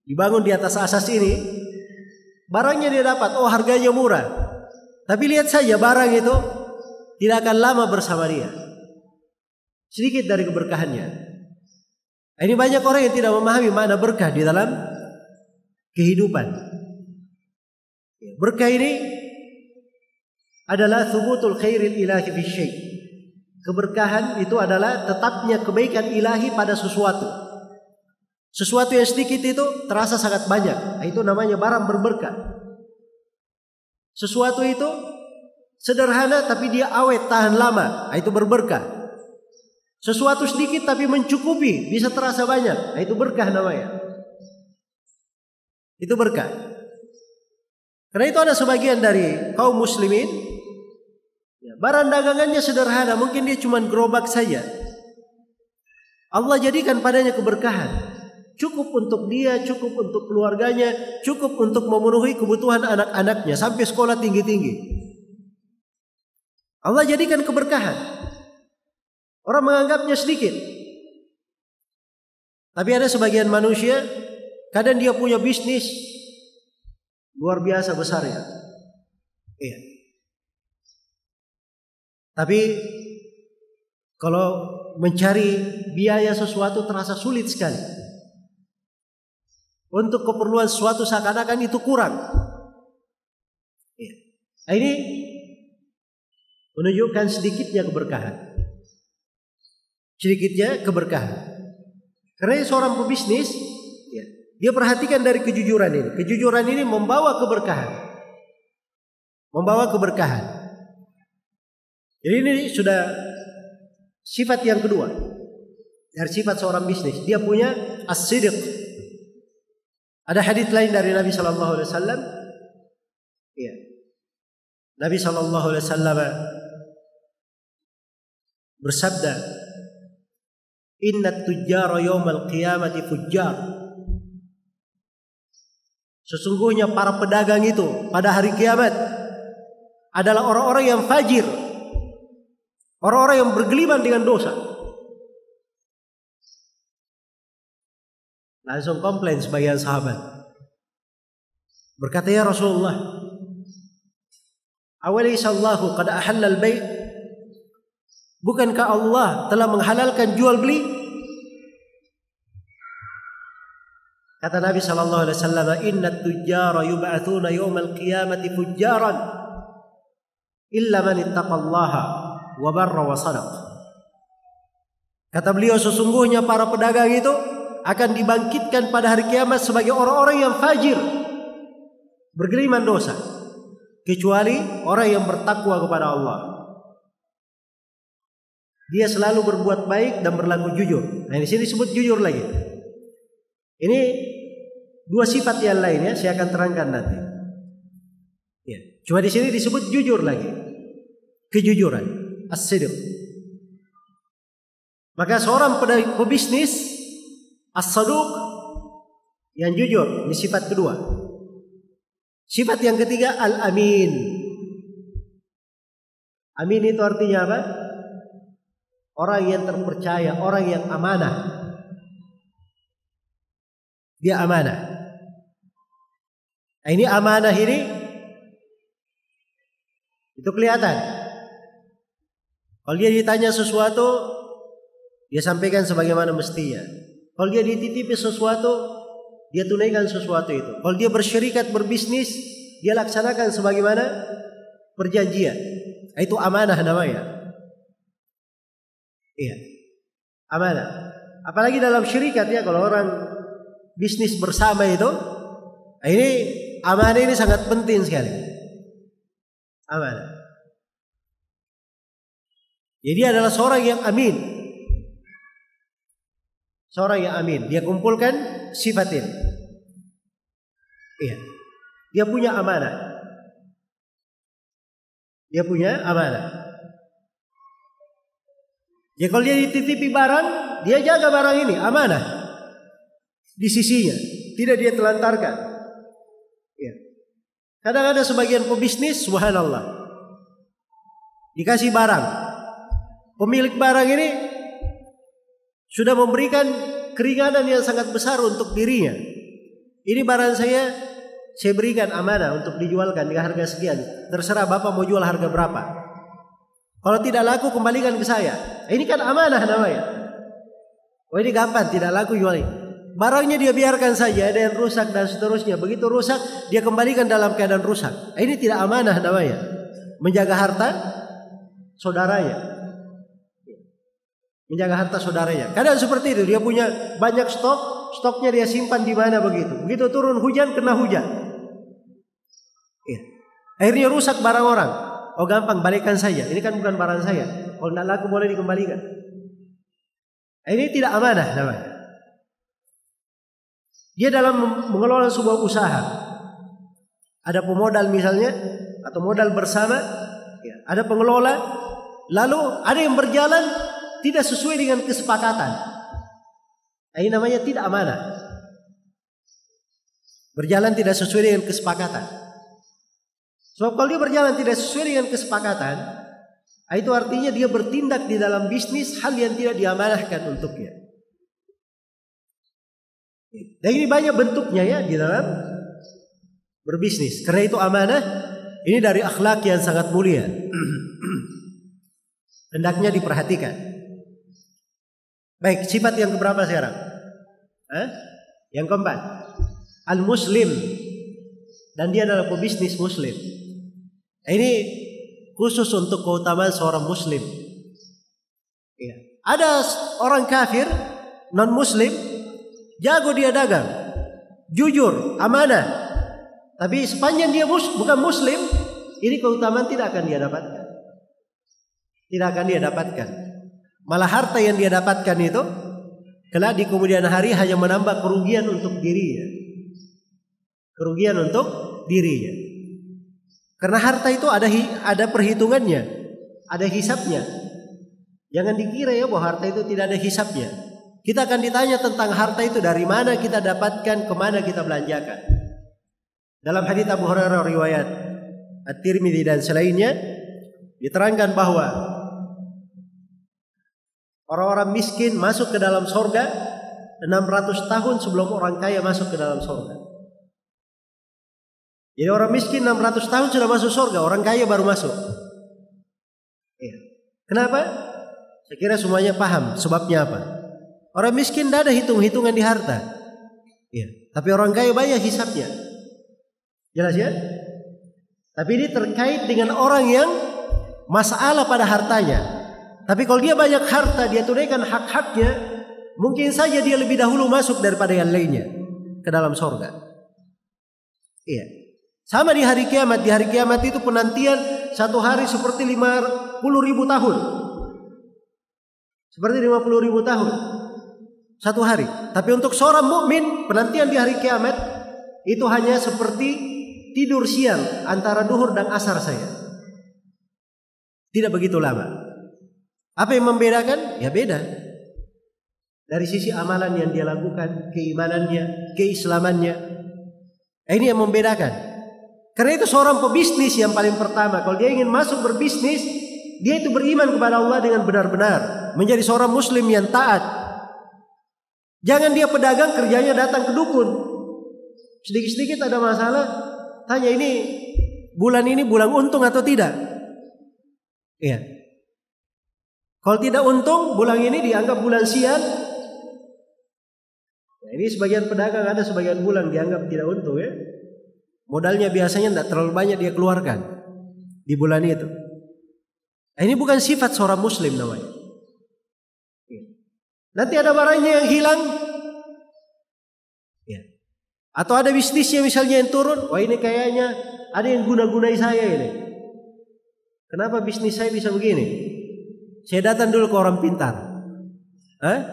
dibangun di atas asas ini, barangnya dia dapat, harganya murah. Tapi lihat saja barang itu tidak akan lama bersama dia. Sedikit dari keberkahannya. Ini banyak orang yang tidak memahami makna berkah di dalam kehidupan. Berkah ini adalah thubutul khairil ilahi fi syai'. Keberkahan itu adalah tetapnya kebaikan ilahi pada sesuatu. Sesuatu yang sedikit itu terasa sangat banyak. Itu namanya barang berberkah. Sesuatu itu sederhana tapi dia awet tahan lama. Itu berberkah. Sesuatu sedikit tapi mencukupi, bisa terasa banyak. Itu berkah namanya. Itu berkah. Karena itu ada sebagian dari kaum muslimin, barang dagangannya sederhana, mungkin dia cuma gerobak saja. Allah jadikan padanya keberkahan. Cukup untuk dia, cukup untuk keluarganya, cukup untuk memenuhi kebutuhan anak-anaknya sampai sekolah tinggi-tinggi. Allah jadikan keberkahan. Orang menganggapnya sedikit. Tapi ada sebagian manusia, kadang dia punya bisnis luar biasa besarnya. Iya. Tapi kalau mencari biaya sesuatu terasa sulit sekali. Untuk keperluan sesuatu seakan-akan itu kurang. Ya. Nah, ini menunjukkan sedikitnya keberkahan. Sedikitnya keberkahan. Karena seorang pebisnis, dia perhatikan dari kejujuran ini. Kejujuran ini membawa keberkahan. Membawa keberkahan. Jadi ini sudah sifat yang kedua. Dari sifat seorang bisnis. Dia punya as-sidq. Ada hadits lain dari Nabi sallallahu alaihi wasallam. Ya. Nabi sallallahu alaihi wasallam bersabda, "Innat tujjara yaumal qiyamati fujjar." Sesungguhnya para pedagang itu pada hari kiamat adalah orang-orang yang fajir. Orang-orang yang bergelimang dengan dosa. Langsung komplain sebagian sahabat. Berkata, "Ya Rasulullah, awalaysa Allahu qad ahalla al-bai'?" Bukankah Allah telah menghalalkan jual beli? Kata Nabi sallallahu alaihi wasallam, "Innat tujjara yub'atsuna yaumal qiyamati fujjaran illa man ittaqallaha wa barra wa sadaq." Kata beliau, sesungguhnya para pedagang itu akan dibangkitkan pada hari kiamat sebagai orang-orang yang fajir, bergelimang dosa, kecuali orang yang bertakwa kepada Allah. Dia selalu berbuat baik dan berlaku jujur. Nah, di sini disebut jujur lagi. Ini dua sifat yang lainnya saya akan terangkan nanti. Ya, cuma di sini disebut jujur lagi. Kejujuran, as-sidq. Maka seorang pebisnis as-saduq yang jujur, ini sifat kedua. Sifat yang ketiga al-amin. Amin itu artinya apa? Orang yang terpercaya, orang yang amanah. Dia amanah. Nah, ini amanah ini itu kelihatan. Kalau dia ditanya sesuatu, dia sampaikan sebagaimana mestinya. Kalau dia dititipi sesuatu, dia tunaikan sesuatu itu. Kalau dia bersyarikat, berbisnis, dia laksanakan sebagaimana perjanjian. Itu amanah namanya. Iya, amanah. Apalagi dalam syarikat ya, kalau orang bisnis bersama itu, ini amanah ini sangat penting sekali. Amanah. Jadi dia adalah seorang yang amin. Seorang yang amin. Dia kumpulkan sifat ini. Iya. Dia punya amanah. Dia punya amanah. Ya kalau dia dititipi barang, dia jaga barang ini, amanah. Di sisinya. Tidak dia telantarkan. Ya. Kadang ada sebagian pebisnis, subhanallah. Dikasih barang. Pemilik barang ini sudah memberikan keringanan yang sangat besar untuk dirinya. Ini barang saya berikan amanah untuk dijualkan di harga sekian. Terserah Bapak mau jual harga berapa. Kalau tidak laku kembalikan ke saya. Ini kan amanah namanya. Oh ini gampang, tidak laku jual. Barangnya dia biarkan saja, ada yang rusak dan seterusnya. Begitu rusak dia kembalikan dalam keadaan rusak. Ini tidak amanah namanya. Menjaga harta saudaranya. Menjaga harta saudaranya. Kadang seperti itu, dia punya banyak stoknya dia simpan di mana begitu. Begitu turun hujan, kena hujan. Ya. Akhirnya rusak barang orang. Oh gampang, balikan saja. Ini kan bukan barang saya. Kalau tidak laku boleh dikembalikan. Ini tidak amanah namanya. Dia dalam mengelola sebuah usaha. Ada pemodal misalnya, atau modal bersama. Ya. Ada pengelola. Lalu ada yang berjalan tidak sesuai dengan kesepakatan. Ini namanya tidak amanah. Berjalan tidak sesuai dengan kesepakatan. Sebab kalau dia berjalan tidak sesuai dengan kesepakatan, itu artinya dia bertindak di dalam bisnis hal yang tidak diamanahkan untuknya. Dan ini banyak bentuknya ya di dalam berbisnis. Karena itu amanah ini dari akhlak yang sangat mulia. Hendaknya diperhatikan. Baik, sifat yang keberapa sekarang? Yang keempat, al-muslim. Dan dia adalah pebisnis muslim. Ini khusus untuk keutamaan seorang muslim. Ya. Ada orang kafir, non-muslim, jago dia dagang, jujur, amanah. Tapi sepanjang dia bukan muslim, ini keutamaan tidak akan dia dapatkan. Tidak akan dia dapatkan. Malah harta yang dia dapatkan itu kelak di kemudian hari hanya menambah kerugian untuk dirinya. Kerugian untuk dirinya. Karena harta itu ada perhitungannya, ada hisapnya. Jangan dikira ya bahwa harta itu tidak ada hisapnya. Kita akan ditanya tentang harta itu dari mana kita dapatkan, kemana kita belanjakan. Dalam hadits Abu Hurairah riwayat At-Tirmidzi dan selainnya diterangkan bahwa orang-orang miskin masuk ke dalam surga 600 tahun sebelum orang kaya masuk ke dalam surga. Jadi orang miskin 600 tahun sudah masuk surga, orang kaya baru masuk. Ya. Kenapa? Saya kira semuanya paham sebabnya apa. Orang miskin tidak ada hitung-hitungan di harta. Ya. Tapi orang kaya banyak hisapnya. Jelas ya? Tapi ini terkait dengan orang yang masalah pada hartanya. Tapi kalau dia banyak harta, dia tunaikan hak-haknya, mungkin saja dia lebih dahulu masuk daripada yang lainnya ke dalam surga. Iya. Sama di hari kiamat. Di hari kiamat itu penantian satu hari seperti 50.000 tahun. Seperti 50.000 tahun. 1 hari. Tapi untuk seorang mukmin penantian di hari kiamat itu hanya seperti tidur siang antara duhur dan asar saja. Tidak begitu lama. Apa yang membedakan? Ya beda. Dari sisi amalan yang dia lakukan, keimanannya, keislamannya. Ini yang membedakan. Karena itu seorang pebisnis yang paling pertama, kalau dia ingin masuk berbisnis, dia itu beriman kepada Allah dengan benar-benar, menjadi seorang muslim yang taat. Jangan dia pedagang kerjanya datang ke dukun. Sedikit-sedikit ada masalah, tanya ini bulan untung atau tidak? Iya. Kalau tidak untung, bulan ini dianggap bulan sial. Nah, ini sebagian pedagang ada sebagian bulan dianggap tidak untung ya. Modalnya biasanya tidak terlalu banyak dia keluarkan di bulan itu. Nah, ini bukan sifat seorang muslim namanya. Nanti ada barangnya yang hilang. Ya. Atau ada bisnisnya misalnya yang turun. Wah ini kayaknya ada yang guna-gunai saya ini. Kenapa bisnis saya bisa begini? Saya datang dulu ke orang pintar. Nah,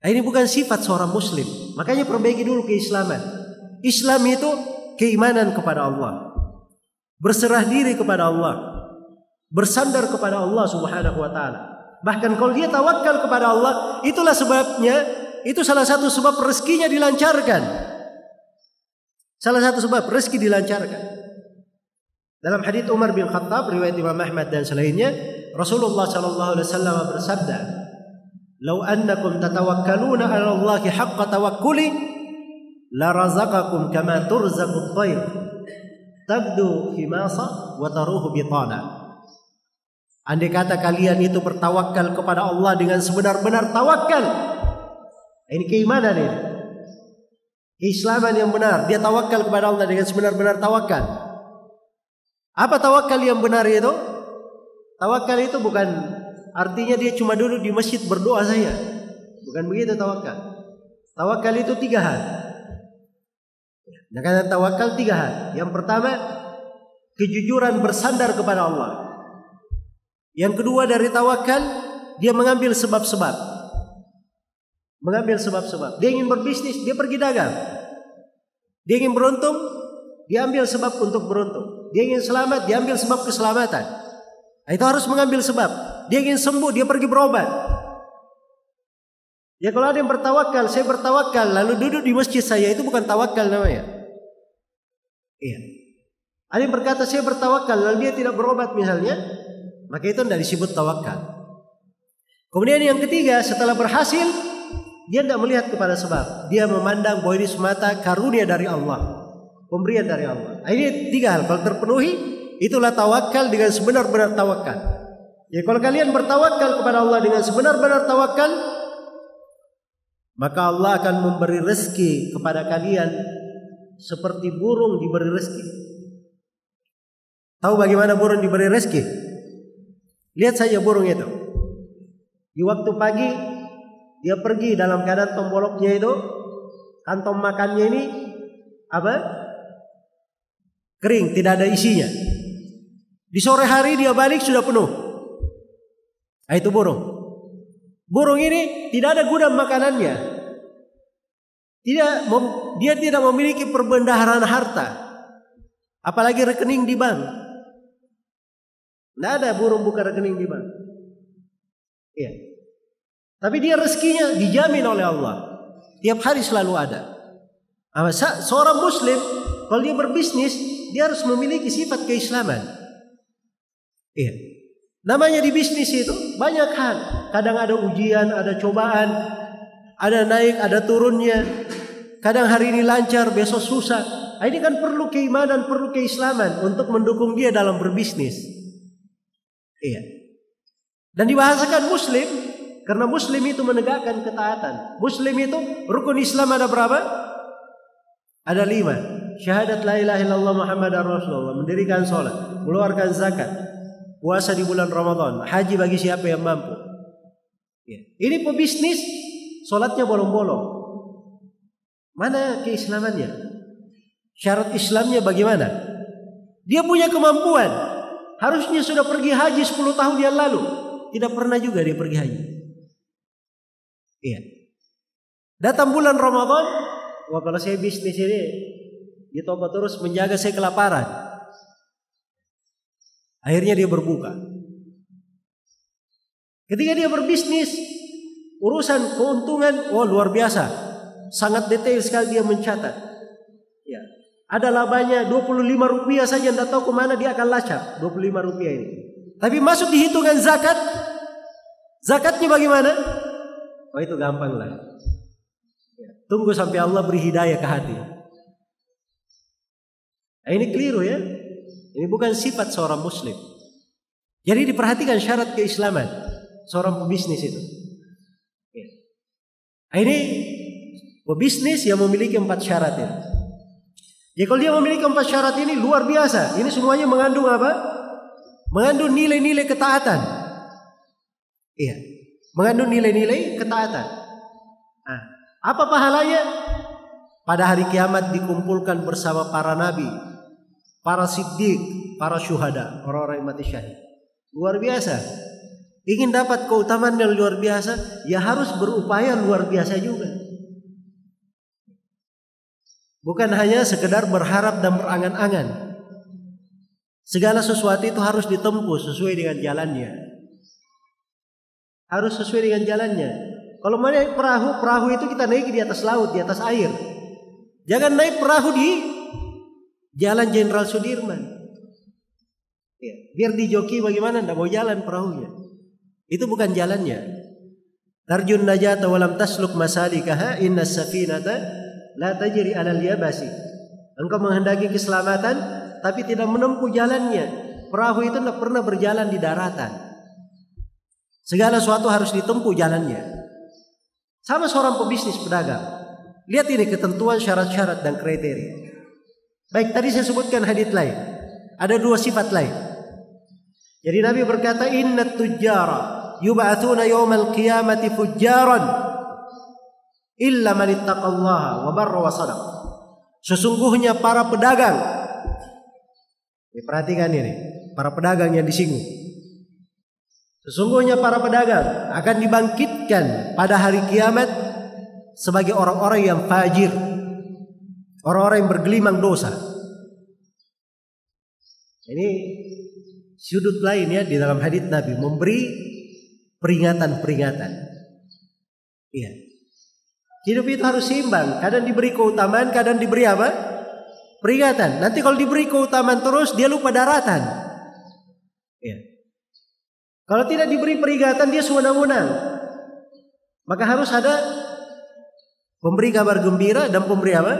ini bukan sifat seorang muslim. Makanya perbaiki dulu keislaman. Islam itu keimanan kepada Allah. Berserah diri kepada Allah. Bersandar kepada Allah Subhanahu wa ta'ala. Bahkan kalau dia tawakal kepada Allah, itulah sebabnya, itu salah satu sebab rezekinya dilancarkan. Salah satu sebab rezeki dilancarkan. Dalam hadits Umar bin Khattab riwayat Imam Ahmad dan selainnya, Rasulullah sallallahu alaihi wasallam bersabda, "Lau annakum tatawakkaluna 'ala Allahi haqqa tawakkuli, la razaqakum kama turzaqu at-tayr, tabdu khimasa wa taruhu bitana." Andai kata kalian itu bertawakal kepada Allah dengan sebenar-benar tawakal. Ini keimanan ini. Keislaman yang benar. Dia tawakal kepada Allah dengan sebenar-benar tawakal. Apa tawakal yang benar itu? Tawakal itu bukan artinya dia cuma duduk di masjid berdoa saja. Bukan begitu tawakal. Tawakal itu 3 hal. Nah, karena tawakal 3 hal. Yang pertama, kejujuran bersandar kepada Allah. Yang kedua dari tawakal, dia mengambil sebab-sebab. Mengambil sebab-sebab. Dia ingin berbisnis, dia pergi dagang. Dia ingin beruntung, dia ambil sebab untuk beruntung. Dia ingin selamat, dia ambil sebab keselamatan. Nah, itu harus mengambil sebab. Dia ingin sembuh, dia pergi berobat. Ya kalau ada yang bertawakal, saya bertawakal lalu duduk di masjid saya, itu bukan tawakal namanya. Iya. Ada yang berkata saya bertawakal lalu dia tidak berobat misalnya, maka itu tidak disebut tawakal. Kemudian yang ketiga, setelah berhasil, dia tidak melihat kepada sebab. Dia memandang bahwa ini semata karunia dari Allah, pemberian dari Allah. Ini 3 hal. Kalau terpenuhi, itulah tawakal dengan sebenar-benar tawakal. Ya kalau kalian bertawakal kepada Allah dengan sebenar-benar tawakal, maka Allah akan memberi rezeki kepada kalian seperti burung diberi rezeki. Tahu bagaimana burung diberi rezeki? Lihat saja burung itu. Di waktu pagi dia pergi dalam keadaan tomboloknya itu, kantong makannya ini apa? Kering, tidak ada isinya. Di sore hari dia balik sudah penuh. Nah, itu burung. Burung ini tidak ada gudang makanannya. Dia tidak memiliki perbendaharaan harta, apalagi rekening di bank. Tidak ada burung buka rekening di bank. Iya. Tapi dia rezekinya dijamin oleh Allah. Tiap hari selalu ada. Seorang muslim kalau dia berbisnis, dia harus memiliki sifat keislaman. Iya. Namanya di bisnis itu banyak hal. Kadang ada ujian, ada cobaan, ada naik, ada turunnya. Kadang hari ini lancar, besok susah. Ini kan perlu keimanan, perlu keislaman untuk mendukung dia dalam berbisnis. Iya. Dan dibahasakan muslim karena muslim itu menegakkan ketaatan. Muslim itu rukun Islam ada berapa? Ada 5. Syahadat la ilaha illallah Muhammadar Rasulullah, mendirikan sholat, mengeluarkan zakat, puasa di bulan Ramadan, haji bagi siapa yang mampu. Ya. Ini pebisnis, sholatnya bolong-bolong. Mana keislamannya? Syarat Islamnya bagaimana? Dia punya kemampuan. Harusnya sudah pergi haji 10 tahun yang lalu. Tidak pernah juga dia pergi haji. Iya. Datang bulan Ramadan, wah kalau saya bisnis ini dicoba terus menjaga saya kelaparan. Akhirnya dia berbuka. Ketika dia berbisnis, urusan keuntungan, oh luar biasa. Sangat detail sekali dia mencatat. Ya. Ada labanya 25 rupiah saja, tidak tahu kemana dia akan lacak 25 rupiah ini. Tapi masuk di hitungan zakat. Zakatnya bagaimana? Oh itu gampang lah. Ya. Tunggu sampai Allah beri hidayah ke hati. Nah, ini keliru ya. Ini bukan sifat seorang muslim. Jadi diperhatikan syarat keislaman seorang pebisnis itu. Ya. Nah, ini pebisnis yang memiliki 4 syarat ini. Jadi kalau dia memiliki 4 syarat ini luar biasa. Ini semuanya mengandung apa? Mengandung nilai-nilai ketaatan. Iya, mengandung nilai-nilai ketaatan. Nah, apa pahalanya? Pada hari kiamat dikumpulkan bersama para nabi, para siddiq, para syuhada, orang-orang yang mati syahid. Luar biasa. Ingin dapat keutamaan yang luar biasa, ya harus berupaya luar biasa juga. Bukan hanya sekedar berharap dan berangan-angan. Segala sesuatu itu harus ditempuh sesuai dengan jalannya. Harus sesuai dengan jalannya. Kalau mau naik perahu, perahu itu kita naik di atas laut, di atas air. Jangan naik perahu di Jalan Jenderal Sudirman. Ya, biar dijoki bagaimana, tidak mau jalan perahunya. Itu bukan jalannya. Tarjun najata walam tasluk masalikaha inna safinata la tajri 'alal yabasi. Engkau menghendaki keselamatan tapi tidak menempuh jalannya. Perahu itu tidak pernah berjalan di daratan. Segala sesuatu harus ditempuh jalannya. Sama seorang pebisnis pedagang. Lihat ini ketentuan syarat-syarat dan kriteria. Baik, tadi saya sebutkan hadits lain. Ada 2 sifat lain. Jadi Nabi berkata, "Innat tujjara yub'atsuna yaumal qiyamati fujjaran illa man ittaqallaha wa barra wa shadaq." Sesungguhnya para pedagang, perhatikan ini, para pedagang yang disinggung. Sesungguhnya para pedagang akan dibangkitkan pada hari kiamat sebagai orang-orang yang fajir, orang-orang yang bergelimang dosa. Ini sudut lain ya di dalam hadits Nabi, memberi peringatan-peringatan. Iya. Hidup itu harus seimbang, kadang diberi keutamaan, kadang diberi apa? Peringatan. Nanti kalau diberi keutamaan terus dia lupa daratan. Iya. Kalau tidak diberi peringatan dia sewenang-wenang. Maka harus ada pemberi kabar gembira dan pemberi apa?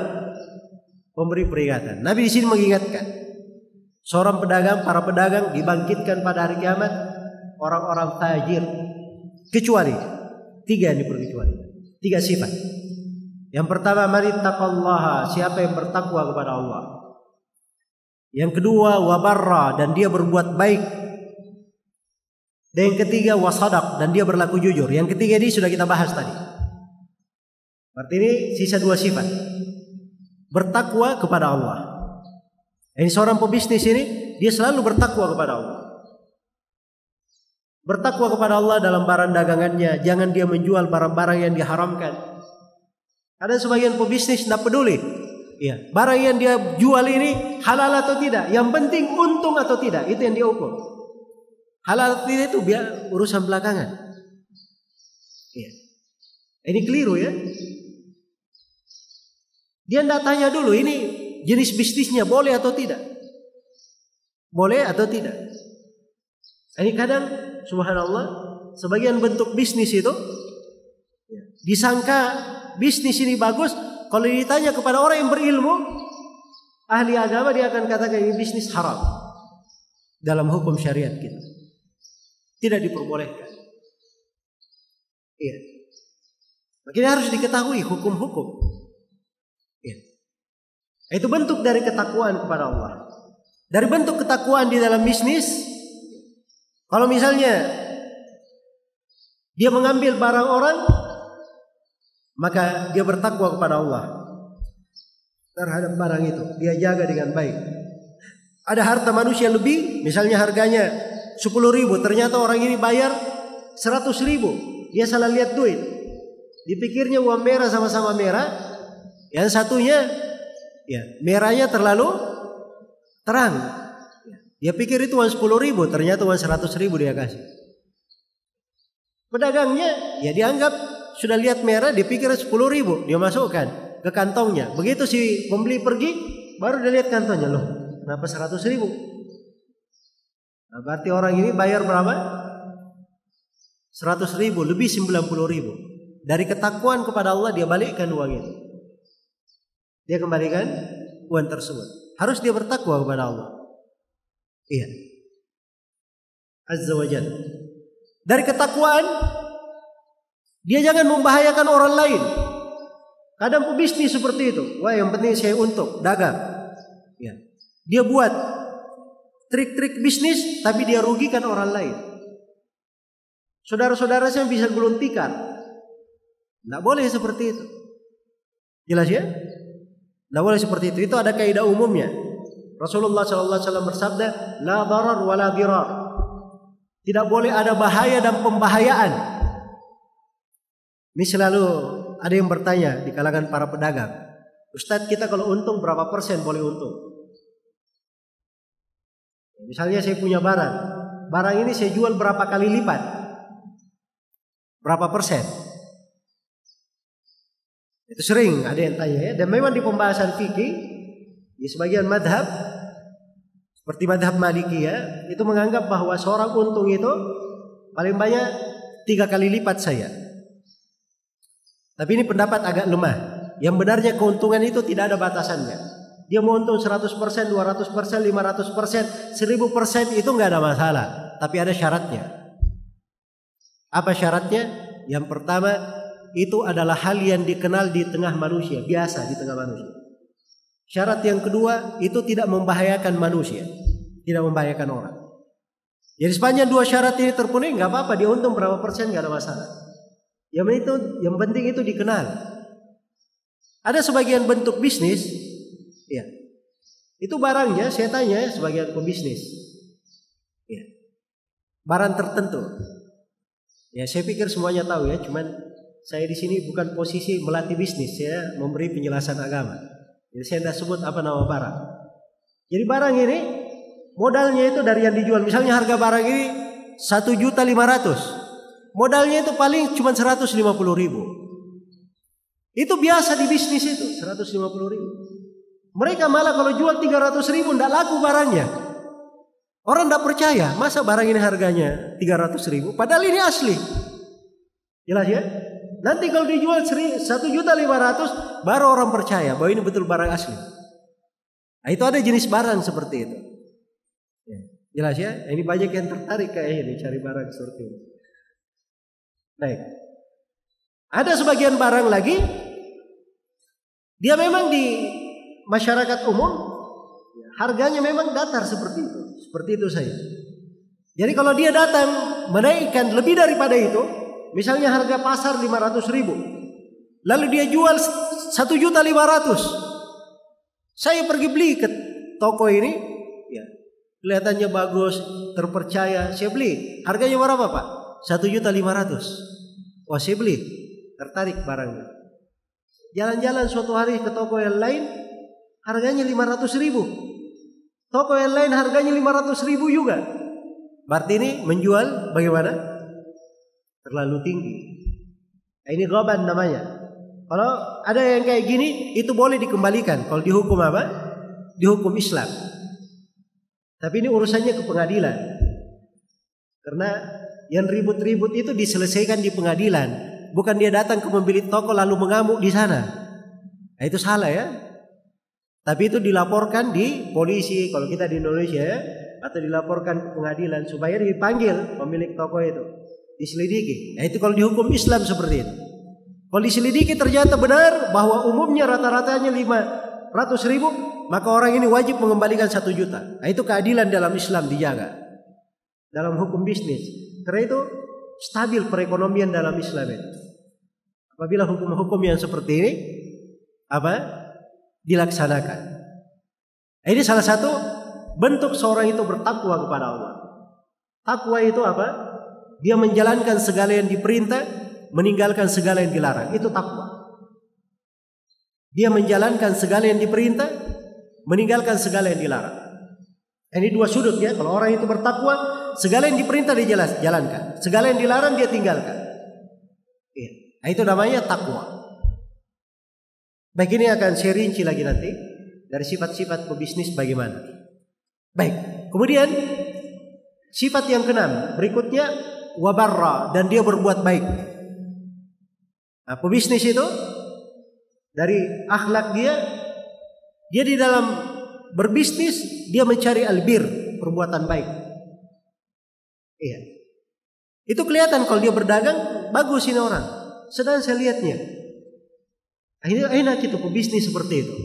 Pemberi peringatan. Nabi di sini mengingatkan, seorang pedagang, para pedagang dibangkitkan pada hari kiamat orang-orang tajir, kecuali 3 yang diperkecuali, 3 sifat. Yang pertama, manittaqallaha, siapa yang bertakwa kepada Allah. Yang kedua, wabarra, dan dia berbuat baik. Dan yang ketiga, wasadaq, dan dia berlaku jujur. Yang ketiga ini sudah kita bahas tadi. Berarti ini sisa 2 sifat. Bertakwa kepada Allah. Ini seorang pebisnis ini, dia selalu bertakwa kepada Allah. Bertakwa kepada Allah dalam barang dagangannya. Jangan dia menjual barang-barang yang diharamkan. Ada sebagian pebisnis tidak peduli. Ya, barang yang dia jual ini halal atau tidak. Yang penting untung atau tidak. Itu yang dia ukur. Halal atau tidak itu biar urusan belakangan. Ya. Ini keliru ya. Dia tidak tanya dulu ini jenis bisnisnya boleh atau tidak. Boleh atau tidak. Ini kadang subhanallah sebagian bentuk bisnis itu disangka bisnis ini bagus. Kalau ditanya kepada orang yang berilmu, ahli agama, dia akan katakan ini bisnis haram dalam hukum syariat kita. Tidak diperbolehkan. Iya. Makanya harus diketahui hukum-hukum. Iya. Itu bentuk dari ketakwaan kepada Allah. Dari bentuk ketakwaan di dalam bisnis, kalau misalnya dia mengambil barang orang, maka dia bertakwa kepada Allah terhadap barang itu. Dia jaga dengan baik. Ada harta manusia lebih, misalnya harganya 10.000, ternyata orang ini bayar 100.000. Dia salah lihat duit. Dipikirnya uang merah sama-sama merah, yang satunya ya merahnya terlalu terang. Dia pikir itu uang 10.000, ternyata uang 100.000 dia kasih. Pedagangnya ya dianggap sudah lihat merah, dipikir 10.000, dia masukkan ke kantongnya. Begitu si pembeli pergi, baru dia lihat kantongnya, loh kenapa 100.000? Nah, berarti orang ini bayar berapa? 100.000 lebih 90.000. Dari ketakwaan kepada Allah dia balikkan uang itu. Dia kembalikan uang tersebut. Harus dia bertakwa kepada Allah. Iya. Azza wa Jalla. Dari ketakwaan dia jangan membahayakan orang lain. Kadang pebisnis seperti itu. Wah, yang penting saya untung, dagang. Ya. Dia buat trik-trik bisnis tapi dia rugikan orang lain. Saudara-saudara saya bisa gulung tikar. Tidak boleh seperti itu. Jelas ya? Tidak boleh seperti itu. Itu ada kaidah umumnya. Rasulullah SAW bersabda, la darar wa la dirar. Tidak boleh ada bahaya dan pembahayaan. Ini selalu ada yang bertanya di kalangan para pedagang. Ustadz, kita kalau untung berapa persen boleh untung? Misalnya saya punya barang. Barang ini saya jual berapa kali lipat? Berapa persen? Itu sering ada yang tanya ya. Dan memang di pembahasan fikih di sebagian madhab seperti madhab Maliki ya, itu menganggap bahwa seorang untung itu paling banyak 3 kali lipat saya. Tapi ini pendapat agak lemah. Yang benarnya keuntungan itu tidak ada batasannya. Dia mau untung 100%, 200%, 500%, 1000% itu nggak ada masalah. Tapi ada syaratnya. Apa syaratnya? Yang pertama, itu adalah hal yang dikenal di tengah manusia, biasa di tengah manusia. Syarat yang kedua, itu tidak membahayakan manusia, tidak membahayakan orang. Jadi sepanjang 2 syarat ini terpenuhi, nggak apa-apa, dia untung berapa persen nggak ada masalah. Yang penting itu dikenal. Ada sebagian bentuk bisnis, ya, itu barangnya saya tanya sebagian pebisnis, ya, barang tertentu. Ya saya pikir semuanya tahu ya, cuman saya di sini bukan posisi melatih bisnis, saya memberi penjelasan agama. Jadi saya tidak sebut apa nama barang. Jadi barang ini modalnya itu dari yang dijual. Misalnya harga barang ini 1.500.000. Modalnya itu paling cuma 150.000. Itu biasa di bisnis itu 150.000. Mereka malah kalau jual 300.000 tidak laku barangnya. Orang tidak percaya, masa barang ini harganya 300.000 padahal ini asli. Jelas ya? Nanti kalau dijual 1.500.000 baru orang percaya bahwa ini betul barang asli. Nah, itu ada jenis barang seperti itu. Ya, jelas ya? Ini banyak yang tertarik kayak ini cari barang seperti ini. Baik. Ada sebagian barang lagi dia memang di masyarakat umum harganya memang datar seperti itu. Seperti itu saja. Jadi kalau dia datang menaikkan lebih daripada itu, misalnya harga pasar 500.000, lalu dia jual 1.500.000. Saya pergi beli ke toko ini, ya, kelihatannya bagus, terpercaya, saya beli. Harganya berapa Pak? 1.500.000. Wah saya beli, tertarik barangnya. Jalan-jalan suatu hari ke toko yang lain, harganya 500.000. Toko yang lain harganya 500.000 juga. Berarti ini menjual bagaimana? Terlalu tinggi. Nah, ini ghaban namanya. Kalau ada yang kayak gini, itu boleh dikembalikan. Kalau dihukum apa? Dihukum Islam. Tapi ini urusannya ke pengadilan. Karena yang ribut-ribut itu diselesaikan di pengadilan. Bukan dia datang ke pemilik toko lalu mengamuk di sana. Nah, itu salah ya. Tapi itu dilaporkan di polisi kalau kita di Indonesia ya, atau dilaporkan ke pengadilan supaya dipanggil pemilik toko itu, diselidiki. Nah itu kalau dihukum Islam seperti itu. Kalau diselidiki ternyata benar bahwa umumnya rata-ratanya 500.000, maka orang ini wajib mengembalikan 1 juta. Nah itu keadilan dalam Islam dijaga dalam hukum bisnis. Karena itu stabil perekonomian dalam Islam itu. Apabila hukum-hukum yang seperti ini dilaksanakan. Ini salah satu bentuk seorang itu bertakwa kepada Allah. Takwa itu apa? Dia menjalankan segala yang diperintah meninggalkan segala yang dilarang. Itu takwa. Dia menjalankan segala yang diperintah, meninggalkan segala yang dilarang. Ini dua sudut ya. Kalau orang itu bertakwa, segala yang diperintah dia jalankan, segala yang dilarang dia tinggalkan. Ya. Nah, itu namanya takwa. Baik, ini akan saya rinci lagi nanti dari sifat-sifat pebisnis bagaimana. Baik, kemudian sifat yang keenam berikutnya wabarra, dan dia berbuat baik. Nah, pebisnis itu dari akhlak dia di dalam berbisnis dia mencari albir, perbuatan baik. Iya. Itu kelihatan kalau dia berdagang bagus ini orang. Sedang saya lihatnya. Akhirnya enak itu pebisnis seperti itu.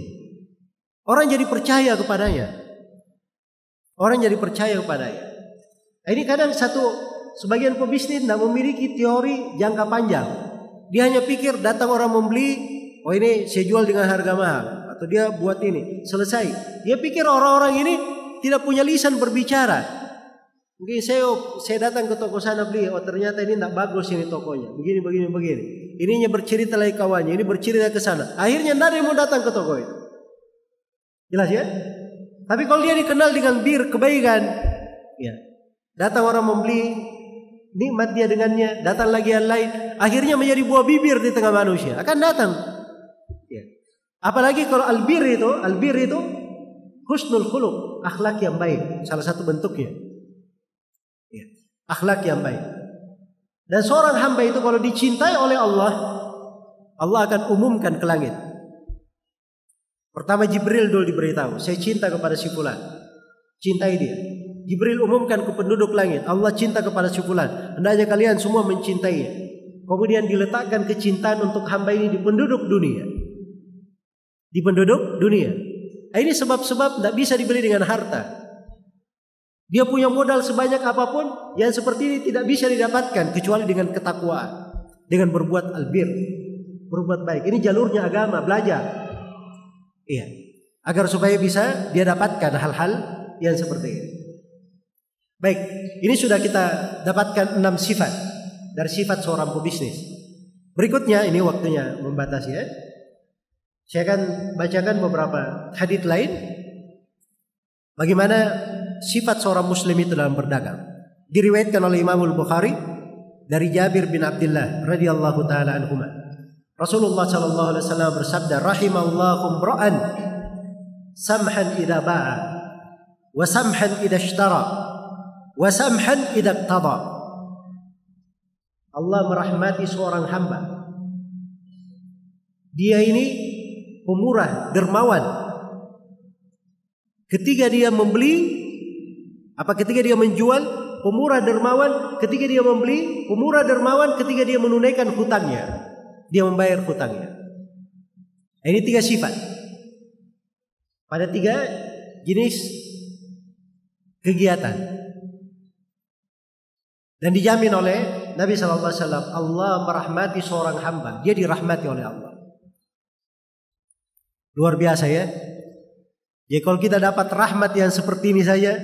Orang jadi percaya kepadanya. Nah, ini kadang sebagian pebisnis tidak memiliki teori jangka panjang. Dia hanya pikir datang orang membeli, oh ini saya jual dengan harga mahal, atau dia buat ini, selesai. Dia pikir orang-orang ini tidak punya lisan berbicara. Mungkin saya datang ke toko sana beli, oh ternyata ini tidak bagus ini tokonya, begini. Ininya bercerita lagi kawannya, ini bercerita ke sana. Akhirnya tidak ada yang mau datang ke toko itu. Jelas ya? Tapi kalau dia dikenal dengan kebaikan, ya, datang orang membeli, nikmat dia dengannya, datang lagi yang lain, akhirnya menjadi buah bibir di tengah manusia, akan datang. Ya. Apalagi kalau albir itu husnul khuluq, akhlak yang baik, salah satu bentuknya. Ya. Akhlak yang baik. Dan seorang hamba itu kalau dicintai oleh Allah, Allah akan umumkan ke langit. Pertama Jibril dulu diberitahu, saya cinta kepada si fulan, cintai dia. Jibril umumkan ke penduduk langit, Allah cinta kepada si fulan, hendaknya kalian semua mencintainya. Kemudian diletakkan kecintaan untuk hamba ini di penduduk dunia. Nah, ini sebab-sebab tidak bisa dibeli dengan harta. Dia punya modal sebanyak apapun, yang seperti ini tidak bisa didapatkan kecuali dengan ketakwaan, dengan berbuat albir, berbuat baik. Ini jalurnya agama, belajar. Iya, agar supaya bisa dia dapatkan hal-hal yang seperti ini. Baik, ini sudah kita dapatkan 6 sifat dari sifat seorang pebisnis. Berikutnya, ini waktunya membatasi ya. Saya akan bacakan beberapa hadits lain bagaimana sifat seorang muslim itu dalam berdagang. Diriwayatkan oleh Imam Al-Bukhari dari Jabir bin Abdullah radhiyallahu taala anhuma. Rasulullah sallallahu alaihi wasallam bersabda, rahimallahu imra'an samhan idza ba'a wa samhan idza ishtara wa samhan idza iqtada. Allah merahmati seorang hamba. Dia ini pemurah, dermawan. Ketika dia ketika dia menjual, pemurah dermawan. Ketika dia membeli, pemurah dermawan. Ketika dia menunaikan hutangnya, dia membayar hutangnya. Ini 3 sifat pada 3 jenis kegiatan, dan dijamin oleh Nabi SAW. Allah merahmati seorang hamba, dia dirahmati oleh Allah. Luar biasa ya. Jadi kalau kita dapat rahmat yang seperti ini saja,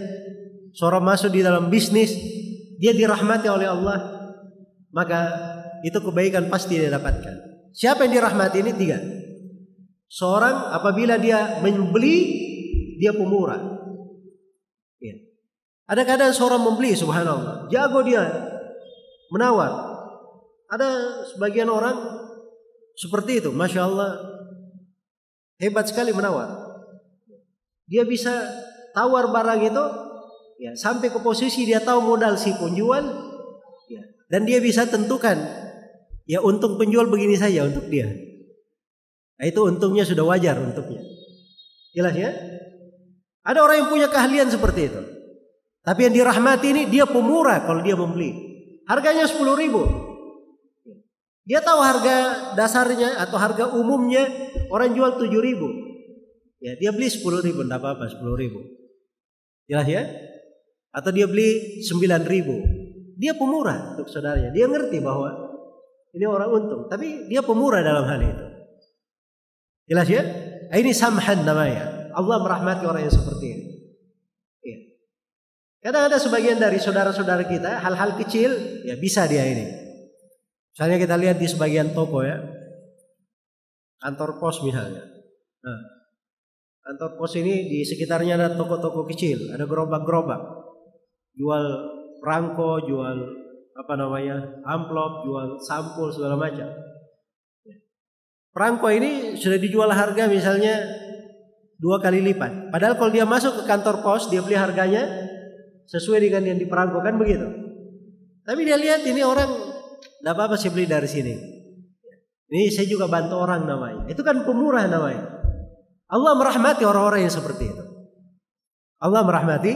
seorang masuk di dalam bisnis, dia dirahmati oleh Allah, maka itu kebaikan pasti dia dapatkan. Siapa yang dirahmati? Ini 3. Seorang apabila dia membeli, dia pemurah. Ya. Ada kadang seorang membeli, subhanallah, jago dia menawar. Ada sebagian orang seperti itu, masya Allah, hebat sekali menawar. Dia bisa tawar barang itu, ya, sampai ke posisi dia tahu modal si penjual, ya, dan dia bisa tentukan, ya, untung penjual begini saja untuk dia. Nah, itu untungnya sudah wajar untuknya. Jelas ya? Ada orang yang punya keahlian seperti itu. Tapi yang dirahmati ini dia pemurah kalau dia membeli. Harganya 10.000. Dia tahu harga dasarnya atau harga umumnya orang jual 7.000. Ya, dia beli 10.000, tidak apa-apa 10.000. Jelas ya? Atau dia beli 9.000. Dia pemurah untuk saudaranya. Dia ngerti bahwa ini orang untung, tapi dia pemurah dalam hal itu. Jelas ya? Ini samhan namanya. Allah merahmati orang yang seperti ini. Ya. Kadang ada sebagian dari saudara-saudara kita hal-hal kecil, ya bisa dia ini. Misalnya kita lihat di sebagian toko ya, kantor pos misalnya. Nah, kantor pos ini di sekitarnya ada toko-toko kecil, ada gerobak-gerobak, jual perangko, jual amplop, jual sampul segala macam. Perangko ini sudah dijual harga misalnya 2 kali lipat. Padahal kalau dia masuk ke kantor pos, dia beli harganya sesuai dengan yang diperangko, kan begitu. Tapi dia lihat ini orang, tidak apa-apa saya beli dari sini. Ini saya juga bantu orang namanya. Itu kan pemurah namanya. Allah merahmati orang-orang yang seperti itu. Allah merahmati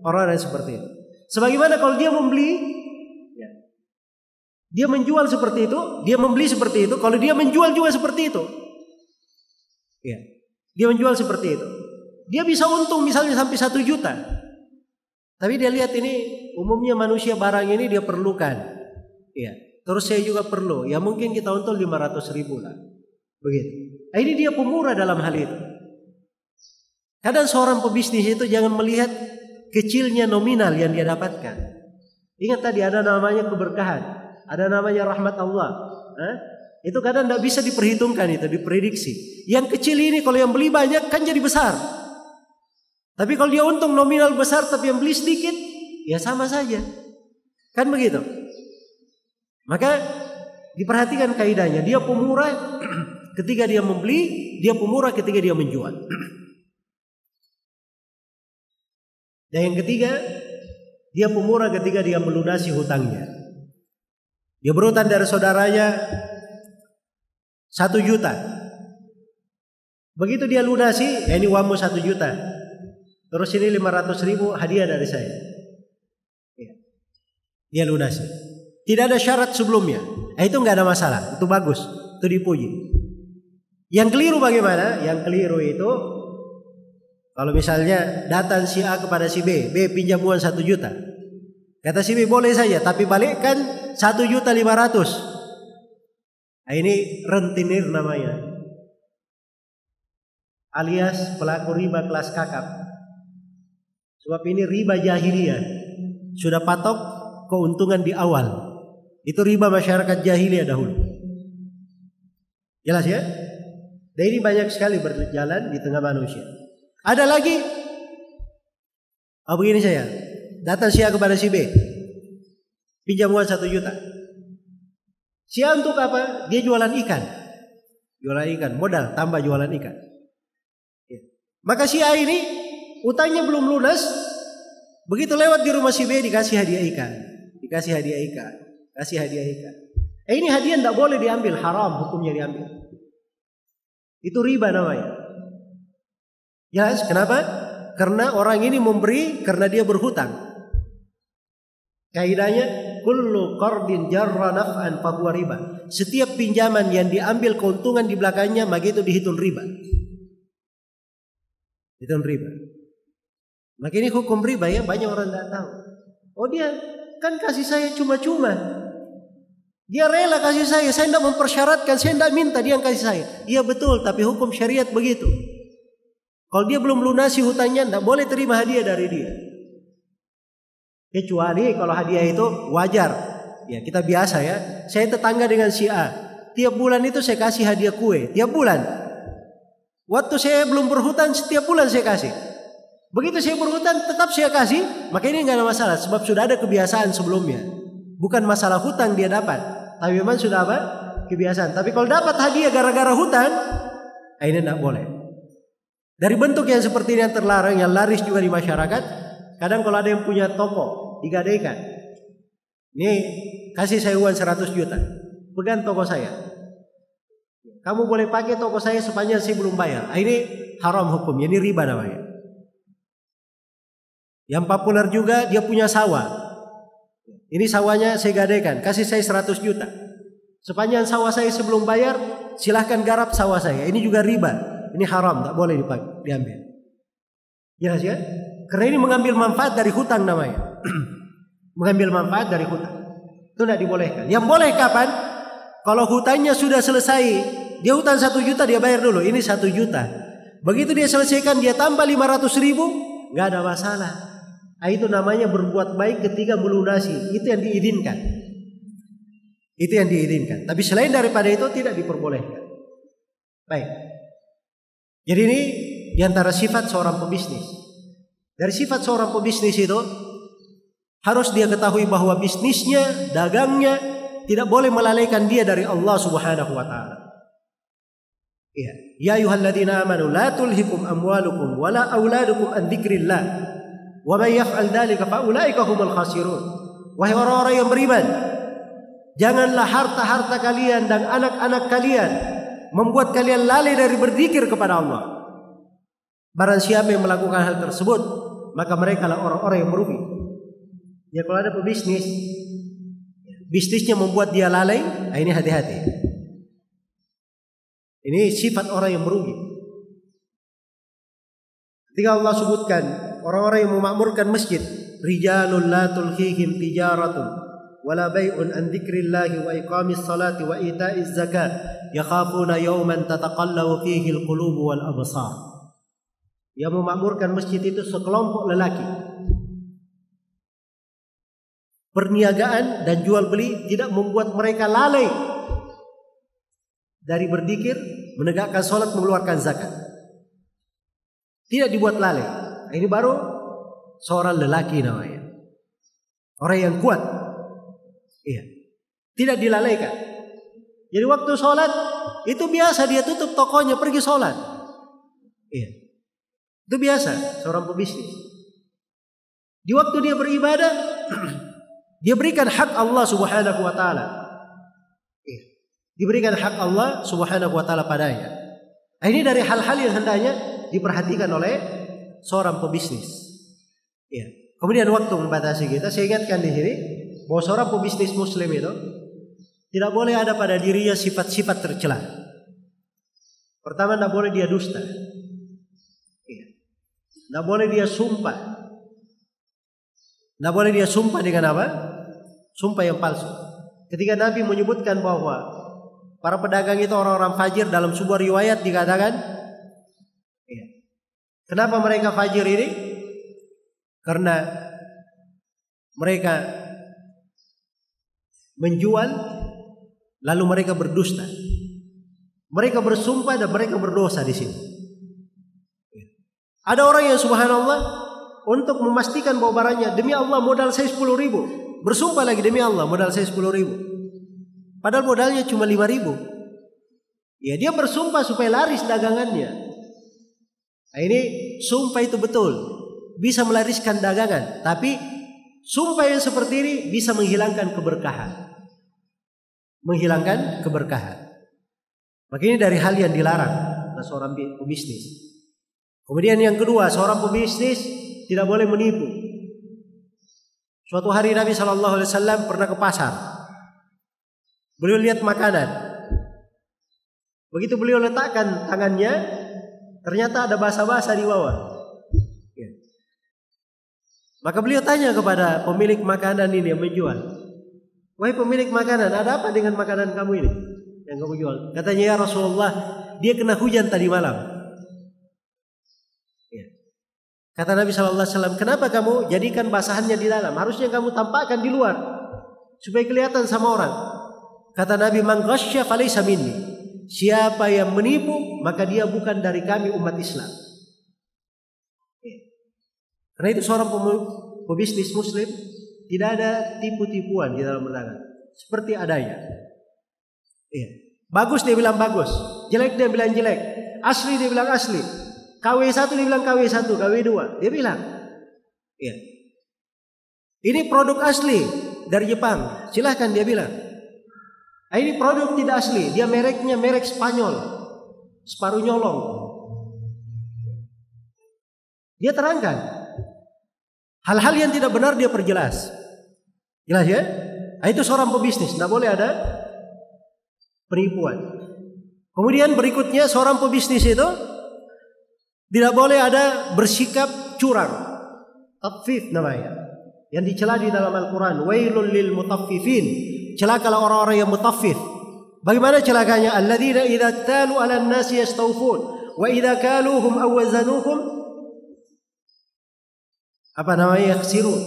orang-orang yang seperti itu. Sebagaimana kalau dia membeli, dia menjual seperti itu, dia membeli seperti itu. Kalau dia menjual juga seperti itu, ya, dia menjual seperti itu. Dia bisa untung misalnya sampai 1 juta. Tapi dia lihat ini umumnya manusia barang ini dia perlukan, ya. Terus saya juga perlu, ya mungkin kita untung 500.000 lah, begitu. Nah, ini dia pemurah dalam hal itu. Kadang seorang pebisnis itu jangan melihat kecilnya nominal yang dia dapatkan. Ingat tadi ada namanya keberkahan, ada namanya rahmat Allah. Itu kadang tidak bisa diperhitungkan, itu diprediksi. Yang kecil ini kalau yang beli banyak kan jadi besar. Tapi kalau dia untung nominal besar tapi yang beli sedikit, ya sama saja. Kan begitu. Maka diperhatikan kaidahnya. Dia pemurah ketika dia membeli, dia pemurah ketika dia menjual. Dan yang ketiga, dia pemurah ketika dia melunasi hutangnya. Dia berhutang dari saudaranya 1 juta. Begitu dia lunasi, ya ini uangmu 1 juta. Terus ini 500.000 hadiah dari saya. Ya. Dia lunasi. Tidak ada syarat sebelumnya. Itu nggak ada masalah. Itu bagus. Itu dipuji. Yang keliru bagaimana? Yang keliru itu kalau misalnya datang si A kepada si B, B pinjam uang 1 juta. Kata si B boleh saja, tapi balikkan 1.500.000. Nah, ini rentenir namanya, alias pelaku riba kelas kakap. Sebab ini riba jahiliyah, sudah patok keuntungan di awal. Itu riba masyarakat jahiliyah dahulu. Jelas ya? Dan ini banyak sekali berjalan di tengah manusia. Ada lagi, begini saya, datang si A kepada si B, pinjam uang 1 juta. Si A untuk apa? Dia jualan ikan. Jualan ikan, modal tambah jualan ikan. Ya. Maka si A ini utangnya belum lunas, begitu lewat di rumah si B dikasih hadiah ikan. Dikasih hadiah ikan. Kasih hadiah ikan. Ini hadiah tidak boleh diambil, haram hukumnya diambil. Itu riba namanya. Ya, kenapa? Karena orang ini memberi karena dia berhutang. Kaidahnya kullu qardin jarra naf'an fahuwa riba. Setiap pinjaman yang diambil keuntungan di belakangnya, maka itu dihitung riba. Hitung riba. Maka ini hukum riba ya, banyak orang tidak tahu. Oh dia kan kasih saya cuma-cuma. Dia rela kasih saya tidak mempersyaratkan, saya tidak minta dia yang kasih saya. Iya betul, tapi hukum syariat begitu. Kalau dia belum lunasi hutangnya, tidak boleh terima hadiah dari dia. Kecuali kalau hadiah itu wajar. Ya kita biasa ya. Saya tetangga dengan si A. Tiap bulan itu saya kasih hadiah kue. Tiap bulan. Waktu saya belum berhutang, setiap bulan saya kasih. Begitu saya berhutang, tetap saya kasih. Maka ini nggak ada masalah. Sebab sudah ada kebiasaan sebelumnya. Bukan masalah hutang dia dapat. Tapi memang sudah apa? Kebiasaan. Tapi kalau dapat hadiah gara-gara hutang, ini tidak boleh. Dari bentuk yang seperti ini yang terlarang, yang laris juga di masyarakat. Kadang kalau ada yang punya toko, digadaikan. Ini kasih saya uang 100 juta. Pegang toko saya. Kamu boleh pakai toko saya sepanjang saya belum bayar. Ini haram hukumnya, ini riba namanya. Yang populer juga dia punya sawah. Ini sawahnya saya gadaikan, kasih saya 100 juta. Sepanjang sawah saya sebelum bayar, silahkan garap sawah saya. Ini juga riba. Ini haram, tak boleh diambil. Jelas ya? Karena ini mengambil manfaat dari hutang namanya. Mengambil manfaat dari hutang. Itu tidak dibolehkan. Yang boleh kapan? Kalau hutangnya sudah selesai. Dia hutang 1 juta, dia bayar dulu. Ini 1 juta. Begitu dia selesaikan, dia tambah 500.000, nggak ada masalah. Itu namanya berbuat baik ketika melunasi. Itu yang diizinkan. Itu yang diizinkan. Tapi selain daripada itu tidak diperbolehkan. Baik. Jadi ini diantara sifat seorang pebisnis. Dari sifat seorang pebisnis itu harus dia ketahui bahwa bisnisnya, dagangnya tidak boleh melalaikan dia dari Allah Subhanahu wa taala. Ya, ya ayyuhalladzina amanu la tulhikum amwalukum wala auladukum an dzikrillah. Wa may yaf'al dzalika fa ulaika humul khasirun. Wahai orang-orang yang beriman, janganlah harta-harta kalian dan anak-anak kalian membuat kalian lalai dari berzikir kepada Allah. Barang siapa yang melakukan hal tersebut, maka mereka lah orang-orang yang merugi. Ya, kalau ada pebisnis, bisnisnya membuat dia lalai, ini hati-hati. Ini sifat orang yang merugi. Ketika Allah sebutkan orang-orang yang memakmurkan masjid, rijalun la tulhihim tijaratun wala bai'un an dzikrillahi wa iqamis salati wa ita'iz zakat yakhafuna yawman tataqallabu fihi alqulubu wal absar. Yang memakmurkan masjid itu sekelompok lelaki. Perniagaan dan jual beli tidak membuat mereka lalai dari berzikir, menegakkan salat, mengeluarkan zakat. Tidak dibuat lalai. Ini baru seorang lelaki namanya. Orang yang kuat. Iya. Tidak dilalaikan. Jadi waktu salat itu biasa dia tutup tokonya pergi salat. Iya. Itu biasa seorang pebisnis. Di waktu dia beribadah dia berikan hak Allah Subhanahu wa taala. Iya. Diberikan hak Allah Subhanahu wa taala padanya. Ini dari hal-hal yang hendaknya diperhatikan oleh seorang pebisnis. Ya. Kemudian waktu membatasi kita, saya ingatkan di sini bahwa seorang pebisnis muslim itu tidak boleh ada pada dirinya sifat-sifat tercela. Pertama, tidak boleh dia dusta. Ya. Tidak boleh dia sumpah. Tidak boleh dia sumpah dengan apa? Sumpah yang palsu. Ketika Nabi menyebutkan bahwa para pedagang itu orang-orang fajir, dalam sebuah riwayat dikatakan, ya, kenapa mereka fajir ini? Karena mereka menjual lalu mereka berdusta. Mereka bersumpah dan mereka berdosa di sini. Ada orang yang subhanallah untuk memastikan bahwa barangnya, demi Allah modal saya 10.000, bersumpah lagi demi Allah modal saya 10.000. Padahal modalnya cuma 5.000. Ya, dia bersumpah supaya laris dagangannya. Nah, ini sumpah itu betul bisa melariskan dagangan, tapi sumpah yang seperti ini bisa menghilangkan keberkahan. Menghilangkan keberkahan. Maka ini dari hal yang dilarang oleh seorang pebisnis. Kemudian yang kedua, seorang pebisnis tidak boleh menipu. Suatu hari Nabi SAW pernah ke pasar. Beliau lihat makanan. Begitu beliau letakkan tangannya, ternyata ada basa-basa di bawah. Ya. Maka beliau tanya kepada pemilik makanan ini yang menjual, wahai pemilik makanan, ada apa dengan makanan kamu ini yang kamu jual? Katanya, ya Rasulullah, dia kena hujan tadi malam. Ya. Kata Nabi SAW, kenapa kamu jadikan basahannya di dalam? Harusnya kamu tampakkan di luar supaya kelihatan sama orang. Kata Nabi, man ghasyya falaysa minni. Siapa yang menipu, maka dia bukan dari kami umat Islam. Karena itu seorang pebisnis muslim tidak ada tipu-tipuan di dalam berdagang. Seperti adanya. Bagus dia bilang bagus, jelek dia bilang jelek, asli dia bilang asli, KW1 dia bilang KW1, KW2 dia bilang. Ini produk asli dari Jepang, silahkan dia bilang. Ini produk tidak asli, dia mereknya merek Spanyol, separuh nyolong. Dia terangkan hal-hal yang tidak benar, dia perjelas. Jelas ya? Itu seorang pebisnis, tidak boleh ada penipuan. Kemudian berikutnya, seorang pebisnis itu tidak boleh ada bersikap curang, tatfif namanya, yang dicela di dalam Al-Quran. Wailul lil mutaffifin. Celakalah orang-orang yang mutaffif. Bagaimana celakanya? Alladzina idza talu 'alan nasi yastawfun wa idza kaluhum aw wazanuhum yakhsirun.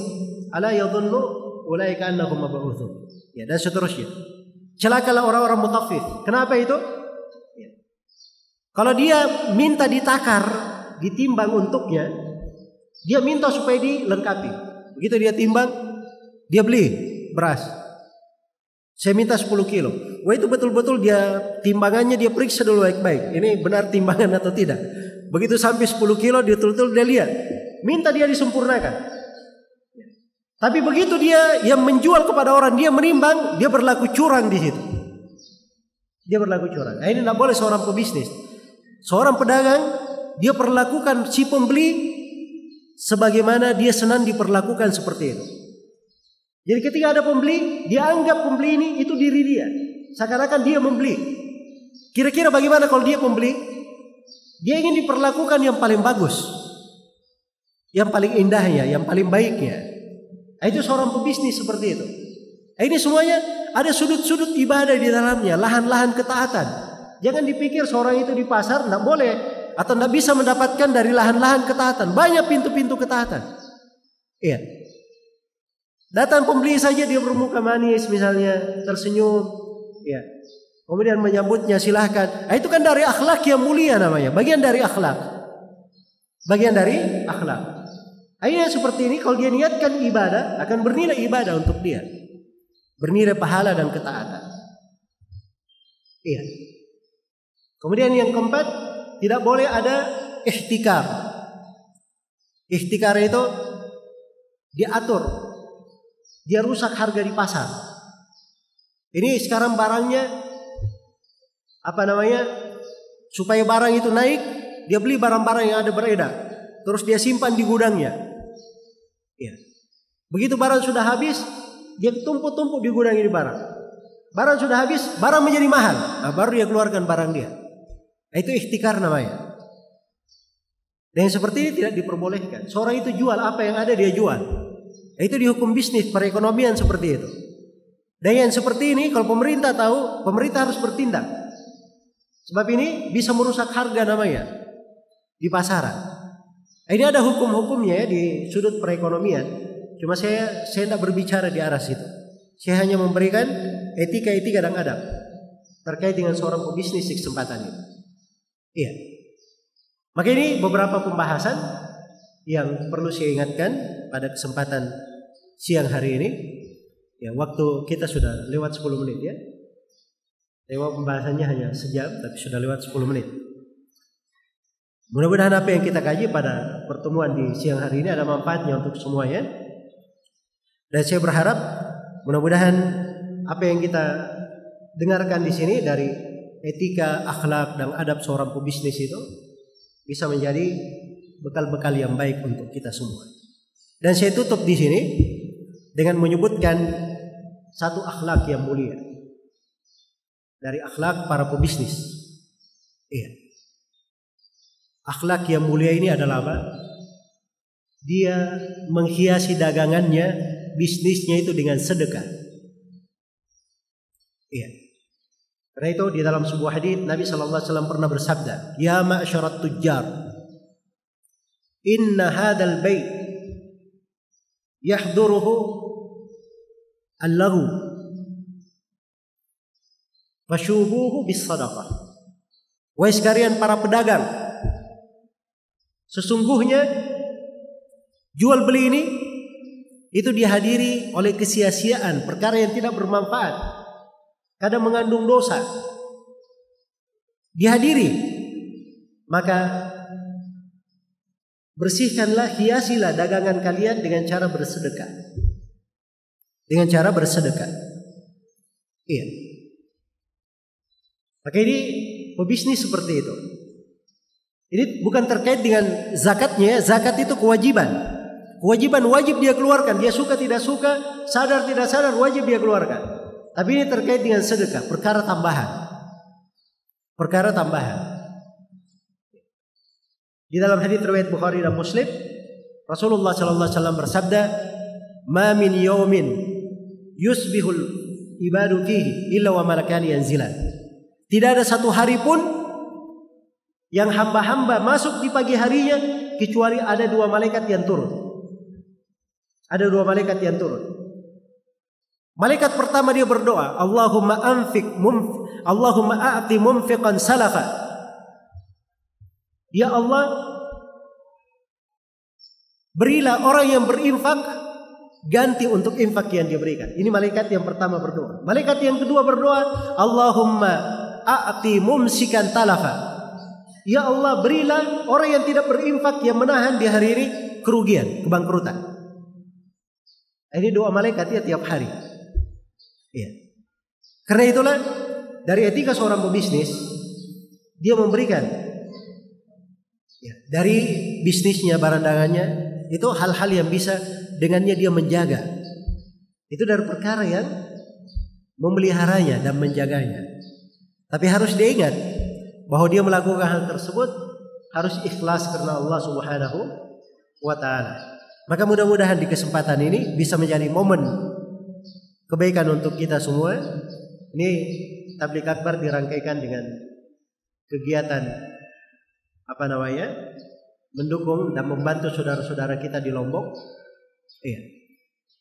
Ala yadhunnu ulaika annahum mab'utsun. Ya, dan seterusnya. Celakalah orang-orang mutaffif. Kenapa itu? Kalau dia minta ditakar, ditimbang untuknya, dia minta supaya dilengkapi. Begitu dia timbang, dia beli beras. Saya minta 10 kilo. Wah, itu betul-betul dia timbangannya dia periksa dulu baik-baik. Ini benar timbangan atau tidak. Begitu sampai 10 kilo dia betul-betul dia lihat. Minta dia disempurnakan. Tapi begitu dia yang menjual kepada orang, dia menimbang, dia berlaku curang di situ. Dia berlaku curang. Nah, ini tidak boleh seorang pebisnis. Seorang pedagang, dia perlakukan si pembeli sebagaimana dia senang diperlakukan seperti itu. Jadi ketika ada pembeli, dia anggap pembeli ini itu diri dia. Seakan-akan dia membeli. Kira-kira bagaimana kalau dia pembeli? Dia ingin diperlakukan yang paling bagus, yang paling indahnya, yang paling baiknya. Itu seorang pebisnis seperti itu. Ini semuanya ada sudut-sudut ibadah di dalamnya, lahan-lahan ketaatan. Jangan dipikir seorang itu di pasar tidak boleh atau tidak bisa mendapatkan dari lahan-lahan ketaatan. Banyak pintu-pintu ketaatan. Iya. Datang pembeli saja dia bermuka manis misalnya, tersenyum. Iya. Kemudian menyambutnya silahkan. Nah, itu kan dari akhlak yang mulia namanya. Bagian dari akhlak. Bagian dari akhlak. Akhirnya seperti ini kalau dia niatkan ibadah akan bernilai ibadah untuk dia. Bernilai pahala dan ketaatan. Iya. Kemudian yang keempat, tidak boleh ada ihtikar. Ihtikar itu diatur, dia rusak harga di pasar. Ini sekarang barangnya supaya barang itu naik, dia beli barang-barang yang ada beredar, terus dia simpan di gudangnya. Ya. Begitu barang sudah habis, dia tumpuk-tumpuk di gudang ini barang. Barang sudah habis, barang menjadi mahal. Nah, baru dia keluarkan barang dia. Itu ihtikar namanya. Dan seperti ini tidak diperbolehkan. Seorang itu jual apa yang ada dia jual. Itu dihukum bisnis perekonomian seperti itu. Dan yang seperti ini kalau pemerintah tahu, pemerintah harus bertindak. Sebab ini bisa merusak harga namanya di pasaran. Ini ada hukum-hukumnya ya di sudut perekonomian. Cuma saya tidak berbicara di arah situ. Saya hanya memberikan etika-etika dan adab terkait dengan seorang pebisnis di kesempatan ini. Iya. Maka ini beberapa pembahasan yang perlu saya ingatkan pada kesempatan siang hari ini. Ya, waktu kita sudah lewat 10 menit ya. Tema pembahasannya hanya sejam tapi sudah lewat 10 menit. Mudah-mudahan apa yang kita kaji pada pertemuan di siang hari ini ada manfaatnya untuk semuanya. Dan saya berharap mudah-mudahan apa yang kita dengarkan di sini dari etika, akhlak dan adab seorang pebisnis itu bisa menjadi bekal-bekal yang baik untuk kita semua. Dan saya tutup di sini dengan menyebutkan satu akhlak yang mulia dari akhlak para pebisnis. Iya. Akhlak yang mulia ini adalah apa? Dia menghiasi dagangannya, bisnisnya itu dengan sedekah. Iya. Karena itu di dalam sebuah hadis Nabi SAW pernah bersabda, "Ya ma'syarat tujjar, inna hadzal bait yahduruhu allahu fashubuhu bis sadaqah." Wahai sekalian para pedagang, sesungguhnya jual beli ini itu dihadiri oleh kesia-siaan, perkara yang tidak bermanfaat, kadang mengandung dosa. Dihadiri, maka bersihkanlah, hiasilah dagangan kalian dengan cara bersedekah. Dengan cara bersedekah. Iya. Maka ini pebisnis seperti itu. Ini bukan terkait dengan zakatnya. Zakat itu kewajiban. Kewajiban wajib dia keluarkan. Dia suka tidak suka, sadar tidak sadar, wajib dia keluarkan. Tapi ini terkait dengan sedekah, perkara tambahan. Perkara tambahan. Di dalam hadis riwayat Bukhari dan Muslim, Rasulullah sallallahu alaihi wasallam bersabda, "Ma min yawmin yusbihul ibadu fihi illa wa malakani yanzilan." Tidak ada satu hari pun yang hamba-hamba masuk di pagi harinya kecuali ada 2 malaikat yang turun. Ada 2 malaikat yang turun. Malaikat pertama dia berdoa, Allahumma a'ti mumfiqan salafa. Ya Allah, berilah orang yang berinfak ganti untuk infak yang dia berikan. Ini malaikat yang pertama berdoa. Malaikat yang kedua berdoa, Allahumma a'ti mumsikan talafa. Ya Allah, berilah orang yang tidak berinfak yang menahan di hari ini kerugian, kebangkrutan. Ini doa malaikat ya tiap hari. Ya. Karena itulah dari etika seorang pebisnis, dia memberikan ya, dari bisnisnya, barang dagangannya, itu hal-hal yang bisa dengannya dia menjaga. Itu dari perkara yang memeliharanya dan menjaganya. Tapi harus diingat bahwa dia melakukan hal tersebut harus ikhlas karena Allah Subhanahu wa ta'ala. Maka mudah-mudahan di kesempatan ini bisa menjadi momen kebaikan untuk kita semua. Ini tabligh akbar dirangkaikan dengan kegiatan mendukung dan membantu saudara-saudara kita di Lombok. Iya.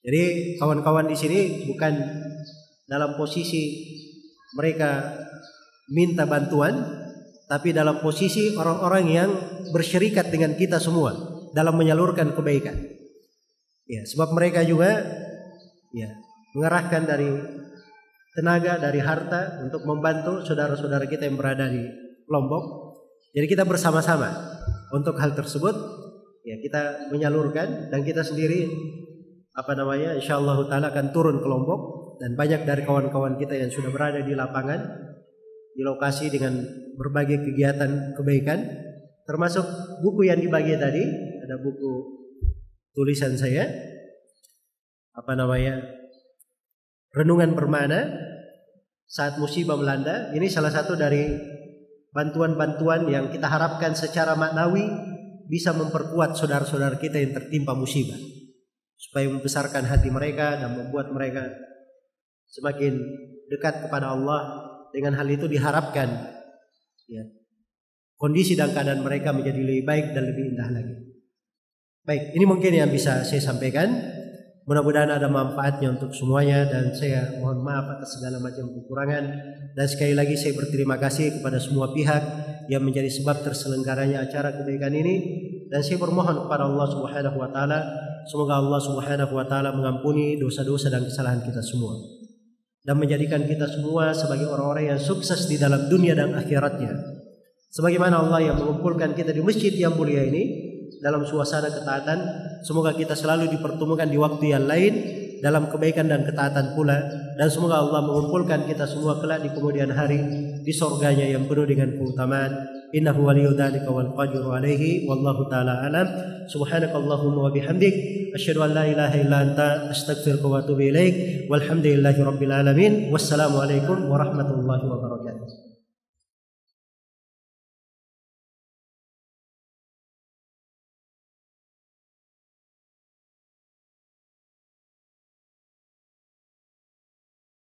Jadi kawan-kawan di sini bukan dalam posisi mereka minta bantuan, tapi dalam posisi orang-orang yang bersyirikat dengan kita semua dalam menyalurkan kebaikan. Ya, sebab mereka juga ya mengerahkan dari tenaga, dari harta untuk membantu saudara-saudara kita yang berada di Lombok. Jadi kita bersama-sama untuk hal tersebut ya kita menyalurkan, dan kita sendiri insyaallah taala akan turun ke Lombok, dan banyak dari kawan-kawan kita yang sudah berada di lapangan di lokasi dengan berbagai kegiatan kebaikan, termasuk buku yang dibagi tadi. Ada buku tulisan saya Renungan Bermakna Saat Musibah Melanda. Ini salah satu dari bantuan-bantuan yang kita harapkan secara maknawi bisa memperkuat saudara-saudara kita yang tertimpa musibah, supaya membesarkan hati mereka dan membuat mereka semakin dekat kepada Allah. Dengan hal itu diharapkan ya, kondisi dan keadaan mereka menjadi lebih baik dan lebih indah lagi. Baik, ini mungkin yang bisa saya sampaikan. Mudah-mudahan ada manfaatnya untuk semuanya, dan saya mohon maaf atas segala macam kekurangan. Dan sekali lagi saya berterima kasih kepada semua pihak yang menjadi sebab terselenggaranya acara kebaikan ini. Dan saya bermohon kepada Allah Subhanahu wa taala, semoga Allah Subhanahu wa taala mengampuni dosa-dosa dan kesalahan kita semua, dan menjadikan kita semua sebagai orang-orang yang sukses di dalam dunia dan akhiratnya. Sebagaimana Allah yang mengumpulkan kita di masjid yang mulia ini dalam suasana ketaatan, semoga kita selalu dipertemukan di waktu yang lain dalam kebaikan dan ketaatan pula. Dan semoga Allah mengumpulkan kita semua kelak di kemudian hari di surganya yang penuh dengan keutamaan. Innahu waliyyu dzalika wal qadiru alaihi, wallahu taala alam. Subhanakallahumma wa bihamdik, asyhadu an la ilaha illa anta, astaghfiruka wa atubu ilaik. Walhamdulillahi rabbil alamin. Wassalamu alaikum warahmatullahi wabarakatuh.